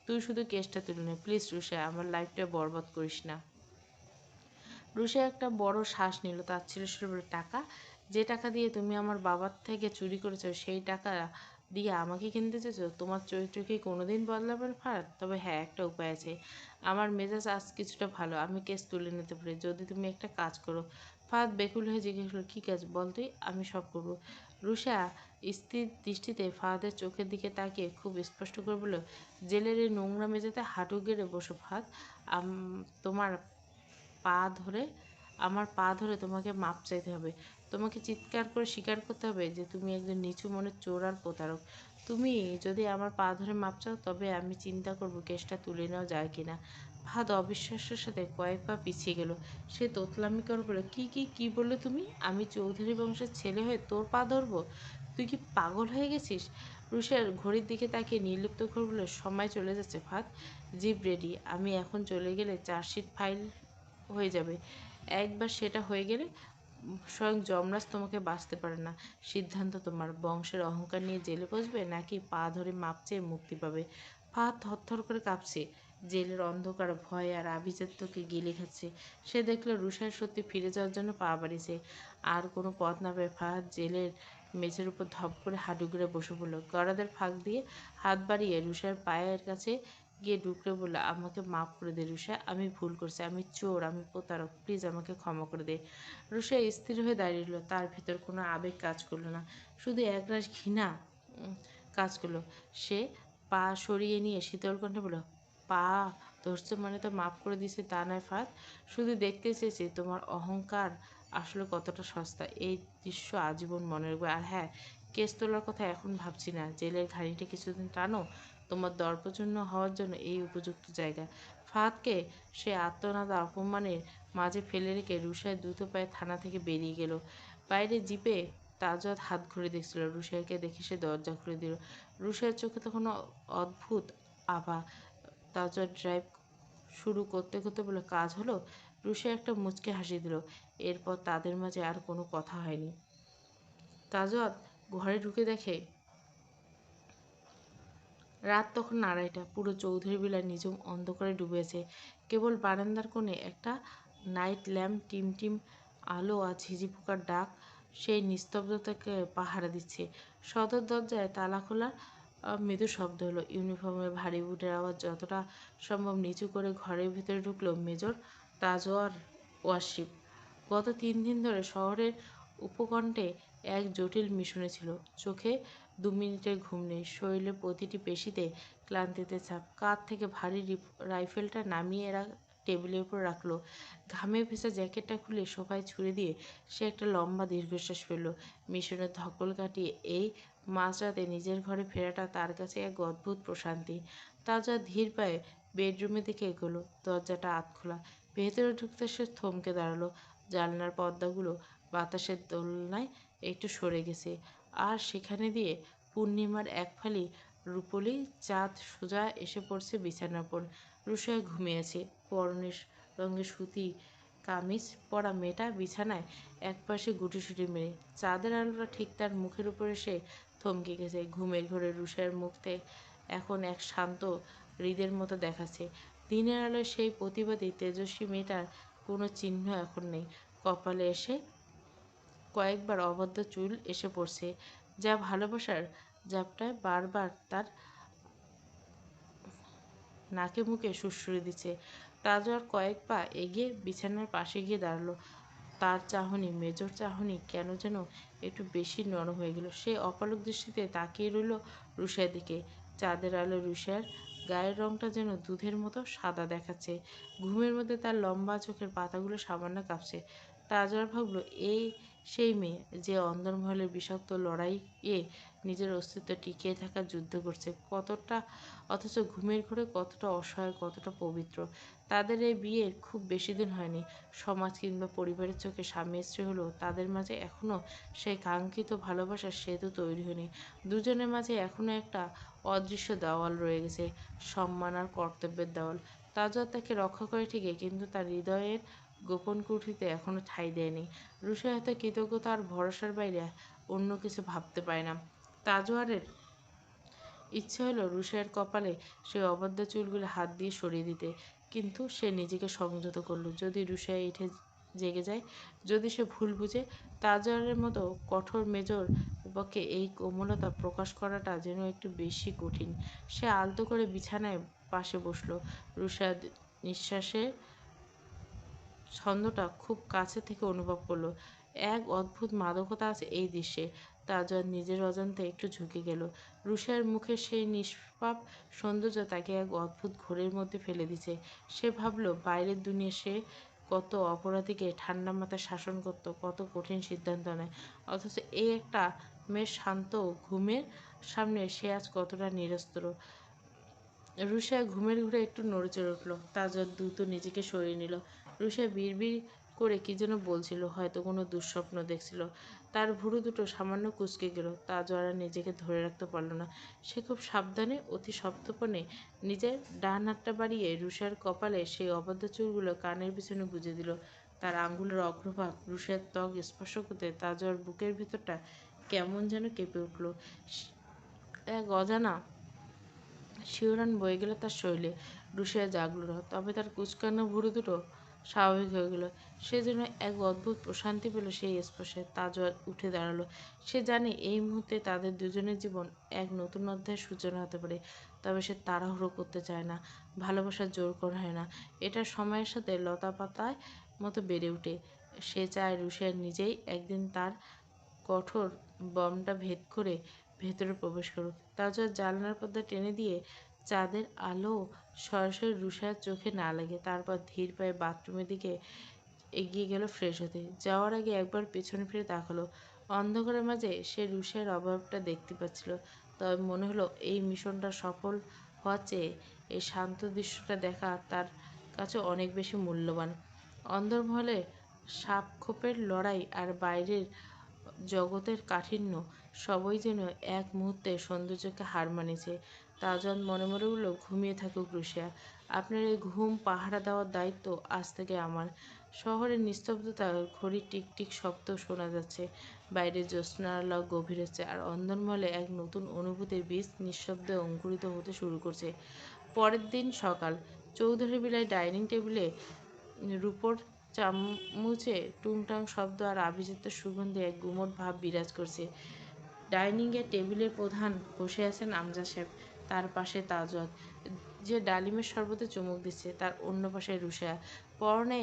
তুই শুধু কেসটা তুলে নে। প্লিজ রুশাই, আমার লাইফটা বরবাদ করিস না। রুশাই একটা বড় শ্বাস নিল। তাচ্ছিল্যের সুরে বলল, টাকা? যে টাকা দিয়ে তুমি আমার বাবার থেকে চুরি করেছো, সেই টাকা দিয়ে আমাকে কিনতে চেয়েছো? তোমার চরিত্র কি কোনোদিন বদলাবে না ফারাদ? তবে হ্যাঁ, একটা উপায় আছে। আমার মেজাজ আজ কিছুটা ভালো। আমি কেস তুলে নিতে পারি, যদি তুমি একটা কাজ করো। ফাহাদ বেকুল হয়ে জিজ্ঞেস করল, কী কাজ বল তুই? আমি সব করবো। রুশা স্থির দৃষ্টিতে ফাহাদের চোখের দিকে তাকিয়ে খুব স্পষ্ট করে বলল, জেলের এই নোংরা মেঝেতে হাঁটু গেড়ে বসো ফাহাদ। তোমার পা ধরে আমার পা ধরে তোমাকে মাপ চাইতে হবে। তোমাকে চিৎকার করে স্বীকার করতে হবে যে তুমি একজন নিচু মনের চোর আর প্রতারক। তুমি যদি আমার পা ধরে মাপ চাও, তবে আমি চিন্তা করব কেসটা তুলে নেওয়া যায় কিনা। ফাহাদ অবিশ্বাসের সাথে কয়েক পা পিছিয়ে গেল। সে তোতলামি করে বলল, কি বললে তুমি? আমি চৌধুরী বংশের ছেলে হয়ে তোর পা ধরবো? তুই কি পাগল হয়ে গেছিস? রুশের ঘড়ির দিকে তাকিয়ে নির্লিপ্ত করে বলল, সময় চলে যাচ্ছে ফাহাদ। Zip ready. আমি এখন চলে গেলে চার্জশিট ফাইল হয়ে যাবে। একবার সেটা হয়ে গেলে স্বয়ং যমরাজ তোমাকে বাঁচতে পারে না। সিদ্ধান্ত তোমার। বংশের অহংকার নিয়ে জেলে বসবে, নাকি পা ধরে মাপ চেয়ে মুক্তি পাবে? ফাহাদ থরথর করে কাঁপছে। জেলের অন্ধকার ভয় আর আভিজাত্যকে গিলে খাচ্ছে। সে দেখল রুশায় সত্যি ফিরে যাওয়ার জন্য পা বাড়িয়েছে। আর কোনো পথ না পেয়ে ফাহাদ জেলের মেঝের উপর ধপ করে হাঁটু গেড়ে বসে পড়ল। গরাদের ফাঁক দিয়ে হাত বাড়িয়ে রুশার পায়ের কাছে গিয়ে ডুকরে বলল, আমাকে মাফ করে দে রুশা। আমি ভুল করছি। আমি চোর, আমি প্রতারক। প্লিজ আমাকে ক্ষমা করে দে। রুশা স্থির হয়ে দাঁড়িয়ে রইল। তার ভিতর কোনো আবেগ কাজ করলো না, শুধু একরাশ ঘৃণা কাজ করলো। সে পা সরিয়ে নিয়ে শীতল কণ্ঠে বলল, পা ধরছে মানে তো মাফ করে দিছে তা নয় ফাহাদ। শুধু দেখতে চেয়েছি তোমার অহংকার আসলে কতটা সস্তা। এই দৃশ্য আজীবন মনে রাখবে। আর হ্যাঁ, কেস তোলার কথা এখন ভাবছি না। জেলের ঘানিটা কিছুদিন টানো। তোমার দর্পচূর্ণ হওয়ার জন্য এই উপযুক্ত জায়গা। ফাহাদকে সে আর্তনাদ অপমানের মাঝে ফেলে রেখে রুশায় দ্রুত পায়ে থানা থেকে বেরিয়ে গেল। বাইরে জিপে তাজওয়াত হাত ঘুরে দেখছিল। রুশাইকে দেখে সে দরজা খুলে দিল। রুশাইয়ের চোখে তখন অদ্ভুত আভা। তাজওয়াত ড্রাইভ শুরু করতে করতে বলে, কাজ হলো? রুশাই একটা মুচকে হাসি দিল। এরপর তাদের মাঝে আর কোনো কথা হয়নি। তাজওয়াত ঘরে ঢুকে দেখে রাত তখন 2:30। পুরো চৌধুরী বিলা নিঝুম অন্ধকারে ডুবে আছে। কেবল বারান্দার কোণে একটা নাইট ল্যাম্প টিমটিম আলো আর ঝিঝি পোকার ডাক সেই নিস্তব্ধতাকে পাহারা দিচ্ছে। সদর দরজায় তালা খোলার মৃদু শব্দ হলো। ইউনিফর্মে ভারী বুটের আওয়াজ যতটা সম্ভব নিচু করে ঘরের ভিতরে ঢুকলো মেজর তাজওয়ার ওয়াশিপ। গত 3 দিন ধরে শহরের উপকণ্ঠে এক জটিল মিশনে ছিল। চোখে 2 মিনিটের ঘুম নেই। শরীরের প্রতিটি পেশিতে ক্লান্তিতে ছাপ। কাঁধ থেকে ভারী রাইফেলটা নামিয়ে টেবিলের উপর রাখল। ঘামে ভেজা জ্যাকেটটা খুলে সোফায় ছুঁড়ে দিয়ে সে একটা লম্বা দীর্ঘশ্বাস ফেলল। মিশনের ধকল কাটিয়ে এই মাঝরাতে নিজের ঘরে ফেরাটা তার কাছে এক অদ্ভুত প্রশান্তি। তাজা ধীর পায়ে বেডরুমের দিকে এগোলো। দরজাটা আধখোলা। ভেতরে ঢুকতে সে থমকে দাঁড়ালো। জানলার পর্দাগুলো বাতাসের দোলনায় একটু সরে গেছে। আর সেখানে দিয়ে পূর্ণিমার এক ফালি রূপোলি চাঁদ সোজা এসে পড়ছে বিছানার উপর। রুশায় ঘুমিয়েছে। পরনের রঙের সুতি কামিজ পরা মেয়েটা বিছানায় একপাশে গুটিসুটি মেরে। চাঁদের আলোটা ঠিক তার মুখের উপর এসে থমকে গেছে। ঘুমের ঘোরে রুশায়ের মুখতে এখন এক শান্ত হৃদের মতো দেখাচ্ছে। দিনের আলোয় সেই প্রতিবাদী তেজস্বী মেয়েটার কোনো চিহ্ন এখন নেই। কপালে এসে কয়েকবার অভদ্র চুল এসে পড়ছে, যা ভালোবাসার ঝাপটায় বারবার তার নাকে মুখে সুড়সুড়ি দিচ্ছে। তাজওয়ার কয়েক পা এগিয়ে বিছানার পাশে গিয়ে দাঁড়ালো। তার চাহনি, মেজর চাহনি কেন যেন একটু বেশি নরম হয়ে গেল। সে অপলক দৃষ্টিতে তাকিয়ে রইল রুশার দিকে। চাঁদের আলো রুশার গায়ের রংটা যেন দুধের মতো সাদা দেখাচ্ছে। ঘুমের মধ্যে তার লম্বা চোখের পাতাগুলো সামান্য কাঁপছে। তাজওয়ার ভাবল, এই সেই মেয়ে যে অন্দরমহলের বিষাক্ত লড়াইয়ে নিজের অস্তিত্ব টিকিয়ে থাকার যুদ্ধ করছে। কতটা অথচ ঘুমের ঘোরে কতটা অসহায়, কতটা পবিত্র। তাদের এই বিয়ের খুব বেশি দিন হয়নি। সমাজ কিংবা পরিবারের চোখে স্বামী স্ত্রী হলেও তাদের মাঝে এখনও সেই কাঙ্ক্ষিত ভালোবাসার সেতু তৈরি হয়নি। দুজনের মাঝে এখনও একটা অদৃশ্য দেওয়াল রয়ে গেছে, সম্মান আর কর্তব্যের দেওয়াল। তাজওয়ার তাকে রক্ষা করে ঠিকই, কিন্তু তার হৃদয়ের গোপন কুঠিতে এখনও ঠাঁই দেয়নি। রুশা হয়তো কৃতজ্ঞতা আর ভরসার বাইরে অন্য কিছু ভাবতে পায় না। তাজওয়ারের ইচ্ছে হলো রুশাইয়ের কপালে সেই অবাধ্য চুলগুলো হাত দিয়ে সরিয়ে দিতে, কিন্তু সে নিজেকে সংযত করল। যদি রুশাই এঠে জেগে যায়, যদি সে ভুল বুঝে, তাজওয়ারের মতো কঠোর মেজর পক্ষে এই কোমলতা প্রকাশ করাটা যেন একটু বেশি কঠিন। সে আলতো করে বিছানায় পাশে বসল। রুশা নিঃশ্বাসের ছন্দটা খুব কাছে থেকে অনুভব করলো। এক অদ্ভুত মাদকতা আছে এই দৃশ্যে। তাজওয়ার নিজের অজান্তে একটু ঝুঁকে গেল। রুশার মুখের সেই নিষ্পাপ সৌন্দর্য তাকে এক অদ্ভুত ঘোরের মধ্যে ফেলে দিছে। সে ভাবল, বাইরের দুনিয়া সে কত অপরাধীকে ঠান্ডা মাথায় শাসন করত, কত কঠিন সিদ্ধান্ত নেয়, অথচ এই একটা মেয়ের শান্ত ঘুমের সামনে সে আজ কতটা নিরস্ত্র। রুশা ঘুমের ঘোরে একটু নড়েচড়ে উঠল। তাজওয়ার দ্রুত নিজেকে সরিয়ে নিল। রুশা বিড়বিড় করে কি যেন বলছিল, হয়তো কোনো দুঃস্বপ্ন দেখছিল। তার ভুরু দুটো সামান্য কুঁচকে গেল। তাজওয়ার আর নিজেকে ধরে রাখতে পারল না। সে খুব সাবধানে, অতি সপ্তপণে নিজের ডান হাতটা বাড়িয়ে রুশার কপালে সেই অবাধ্য চুলগুলো কানের পিছনে গুঁজে দিল। তার আঙুলের অগ্রভাগ রুশার ত্বক স্পর্শ করতে তাজওয়ার বুকের ভেতরটা কেমন যেন কেঁপে উঠল। এক অজানা শিহরণ বয়ে গেল তার শরীরে। রুশিয়া জাগল না, তবে তার কুঁচকানো ভুরু দুটো স্বাভাবিক হয়ে গেল। সে যেন এক অদ্ভুত প্রশান্তি পেল সেই স্পর্শে। তাজওয়ার উঠে দাঁড়ালো। সে জানে এই মুহূর্তে তাদের দুজনের জীবন এক নতুন অধ্যায়ের সূচনা হতে পারে। তবে সে তাড়াহুড়ো করতে চায় না, ভালোবাসা জোর করা হয় না, এটা সময়ের সাথে লতা পাতায় মতো বেড়ে ওঠে। সে চায় রুশিয়া নিজেই একদিন তার কঠোর বমটা ভেদ করে ভেতরে প্রবেশ করুক। তাজওয়ার জানলার পর্দা টেনে দিয়ে চাঁদের আলো সরাসরি রুশার চোখে না লাগে। তারপর ধীর পায়ে বাথরুমের দিকে এগিয়ে গেল ফ্রেশ হতে। যাওয়ার আগে একবার পেছনে ফিরে তাকালো। অন্ধকারের মাঝে সে রুশার অভাবটা দেখতে পাচ্ছিল। তবে মনে হলো এই মিশনটা সফল হওয়ার চেয়ে এই শান্ত দৃশ্যটা দেখা তার কাছে অনেক বেশি মূল্যবান। অন্দরমহলে সাপখোপের লড়াই আর বাইরের জগতের কাঠিন্য সবই যেন এক মুহূর্তে সৌন্দর্যকে হার মানিয়েছে। তাজওয়ার মনে মনে বলল, ঘুমিয়ে থাকুক রুশিয়া, আপনার এই ঘুম পাহারা দেওয়ার দায়িত্ব আজ থেকে আমার। শহরের নিস্তব্ধতা, ঘড়ির টিকটিক শব্দ শোনা যাচ্ছে। বাইরে জ্যোৎস্নার আলো গভীর হচ্ছে, আর অন্দরমহলে এক নতুন অনুভূতির বীজ নিঃশব্দে অঙ্কুরিত হতে শুরু করছে। পরের দিন সকাল। চৌধুরী বিলায় ডাইনিং টেবিলে রূপোর চামচে টুংটাং শব্দ আর আভিজাত্য সুগন্ধে এক গুমোট ভাব বিরাজ করছে। ডাইনিংয়ের টেবিলের প্রধান বসে আছেন আমজাদ সাহেব। তার পাশে তাজওয়াত, যে ডালিমের শরবতে চুমুক দিচ্ছে। তার অন্য পাশে রুশা, পরনে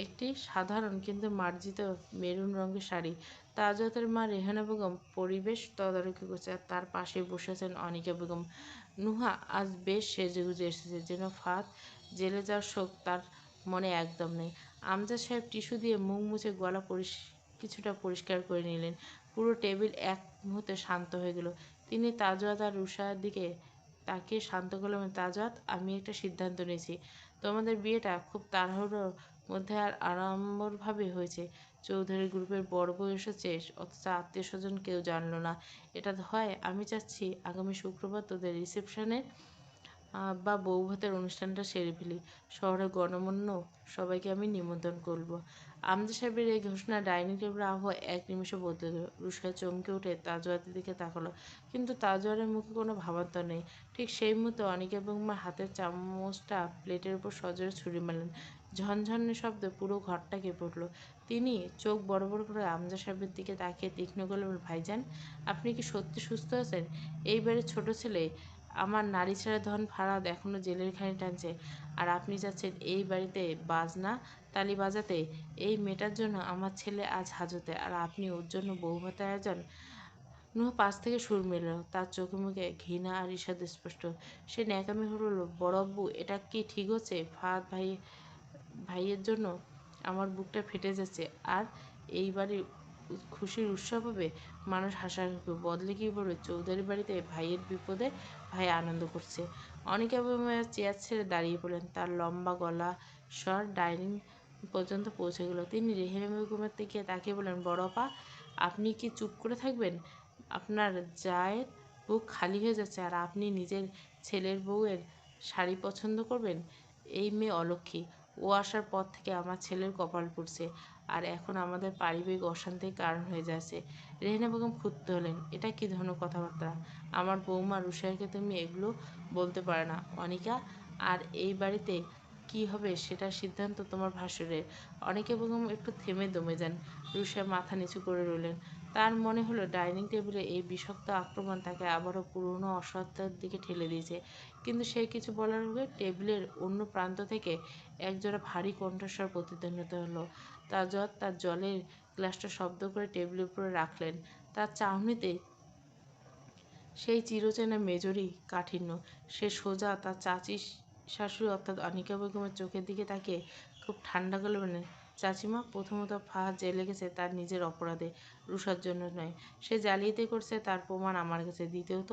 একটি সাধারণ কিন্তু মার্জিত মেরুন রঙের শাড়ি। তাজওয়াতের মা রেহানা বেগম পরিবেশ তদারকি করছে, আর তার পাশে বসে আছেন অনিকা বেগম। নুহা আজ বেশ সেজেগুজে এসেছে, যেন ফাঁদ জেলে যাওয়ার শোক তার মনে একদম নেই। আমজাদ সাহেব টিস্যু দিয়ে মুখ মুছে গলা কিছুটা পরিষ্কার করে নিলেন। পুরো টেবিল এক মুহূর্তে শান্ত হয়ে গেল। তিনি তাজওয়াত আর রুশার দিকে তাকিয়ে শান্ত গলায়, তাজওয়াত, আমি একটা সিদ্ধান্ত নিয়েছি। তোমাদের বিয়েটা খুব তাড়াহুড়োর মধ্যে আর আড়ম্বরভাবে হয়েছে। চৌধুরী গ্রুপের বড় বউ এসেছে, অথচ আত্মীয় স্বজন কেউ জানলো না। এটা হয়, আমি চাচ্ছি আগামী শুক্রবার তোদের রিসেপশনের বা বৌভাতের অনুষ্ঠানটা সেরে ফেলি। শহরের গণ্যমান্য সবাইকে আমি নিমন্ত্রণ করব। আমজাদ সাহেবের এই ঘোষণা ডাইনিং টেবিলের আবহাওয়া এক নিমেষে বদলে দিল। রুশা চমকে উঠে তাজওয়ারের দিকে তাকালো, কিন্তু তাজওয়ারের মুখে কোনো ভাবান্তর নেই। ঠিক সেই মুহূর্তে অনিকা বেগমের হাতের চামচটা প্লেটের উপর সজোরে ছুঁড়ে মারলেন। ঝনঝনে শব্দে পুরো ঘরটা কেঁপে উঠল। তিনি চোখ বড় বড় করে আমজাদ সাহেবের দিকে তাকিয়ে তীক্ষ্ণ গলায় বললেন, ভাইজান, আপনি কি সত্যি সুস্থ আছেন? এই বাড়ির ছোট ছেলে আমার নারী ছাড়া ধন ফারাদ এখনো জেলের ঘানি টানছে, আর আপনি যাচ্ছেন এই বাড়িতে বাজনা তালি বাজাতে? এই মেয়েটার জন্য আমার ছেলে আজ হাজতে, আর আপনি ওর জন্য বৌভাতের আয়োজন? নুহা পাশ থেকে সুর মেলাল। তার চোখে মুখে ঘৃণা আর ঈর্ষাদ স্পষ্ট। সে ন্যাকামি হল, বড় আব্বু, এটা কি ঠিক হচ্ছে? ফাহাদ ভাইয়ের জন্য আমার বুকটা ফেটে যাচ্ছে। আর এই বাড়ির খুশির উৎসব হবে, মানুষ হাসাহাসি করবে, বদলে কী বলবে চৌধুরী বাড়িতে ভাইয়ের বিপদে ভাই আনন্দ করছে। অনিকা বেগমের চেয়ার ছেড়ে দাঁড়িয়ে পড়লেন। তার লম্বা গলা স্বর ডাইনিং পর্যন্ত পৌঁছে গেল। তিনি রেহেনা বেগমের দিকে তাকিয়ে বললেন, বড় আপা, আপনি কি চুপ করে থাকবেন? আপনার জায়ের বুক খালি হয়ে যাচ্ছে, আর আপনি নিজের ছেলের বউয়ের শাড়ি পছন্দ করবেন? এই মেয়ে অলক্ষী, ও আসার পর থেকে আমার ছেলের কপাল পুড়ছে, আর এখন আমাদের পারিবারিক অশান্তির কারণ হয়ে যাচ্ছে। রেহেনা বেগম ক্ষুব্ধ হলেন। এটা কী ধরনের কথাবার্তা? আমার বৌমা রুশাইয়াকে তুমি এগুলো বলতে পারে না অনিকা। আর এই বাড়িতে কি হবে সেটার সিদ্ধান্ত তোমার ভাসুরের। অনিকা বেগম একটু থেমে দমে যান। রুশাইয়া মাথা নিচু করে রইলেন। তার মনে হলো ডাইনিং টেবিলে এই বিষাক্ত আক্রমণ তাকে আবারও পুরনো অসহায়তার দিকে ঠেলে দিয়েছে। কিন্তু সে কিছু বলার আগে টেবিলের অন্য প্রান্ত থেকে একজোড়া ভারী কণ্ঠস্বর প্রতিধ্বনিত হলো। তাজওয়ার তার জলের গ্লাসটা শব্দ করে টেবিলের উপরে রাখলেন। তার চাহনিতে সেই চিরচেনা মেজরি কাঠিন্য। সে সোজা তার চাচি শাশুড়ি অর্থাৎ অনিকা বেগমের চোখের দিকে তাকিয়ে খুব ঠান্ডা গলায় বললেন, চাচিমা, প্রথমত ফাহাদ জেলে গেছে তার নিজের অপরাধে, রুষার জন্য নয়। সে জালিয়াতি করছে, তার প্রমাণ আমার কাছে। দ্বিতীয়ত,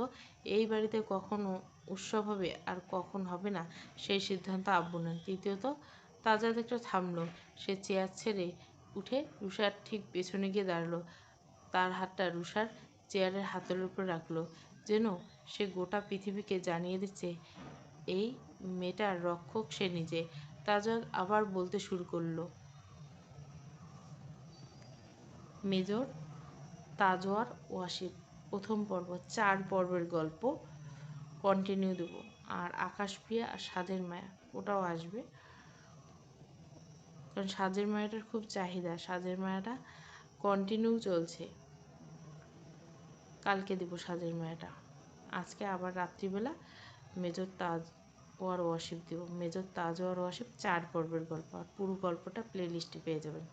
এই বাড়িতে কখন উৎসব হবে আর কখন হবে না সেই সিদ্ধান্ত আব্বু নেন। তৃতীয়ত, তাজাদ একটু থামল। সে চেয়ার ছেড়ে উঠে রুষার ঠিক পেছনে গিয়ে দাঁড়ালো। তার হাতটা রুষার চেয়ারের হাতলের উপর রাখল, যেন সে গোটা পৃথিবীকে জানিয়ে দিচ্ছে এই মেয়েটার রক্ষক সে নিজে। তাজওয়ার আবার বলতে শুরু করলো, মেজর তাজওয়ার ওয়াসিফ, প্রথম পর্ব, 4 পর্বের গল্প কন্টিনিউ দেবো। আর আকাশ প্রিয়া আর স্বাদের মায়া ওটাও আসবে, কারণ স্বাদের মায়াটার খুব চাহিদা। স্বাদের মায়াটা কন্টিনিউ চলছে, কালকে দেবো স্বাদের মায়াটা। আজকে আবার রাত্রিবেলা মেজর তাজওয়ার ওয়াসিফ দেব। মেজর তাজওয়ার ওয়াসিফ 4 পর্বের গল্প, আর পুরো গল্পটা প্লে লিস্টে পেয়ে যাবেন।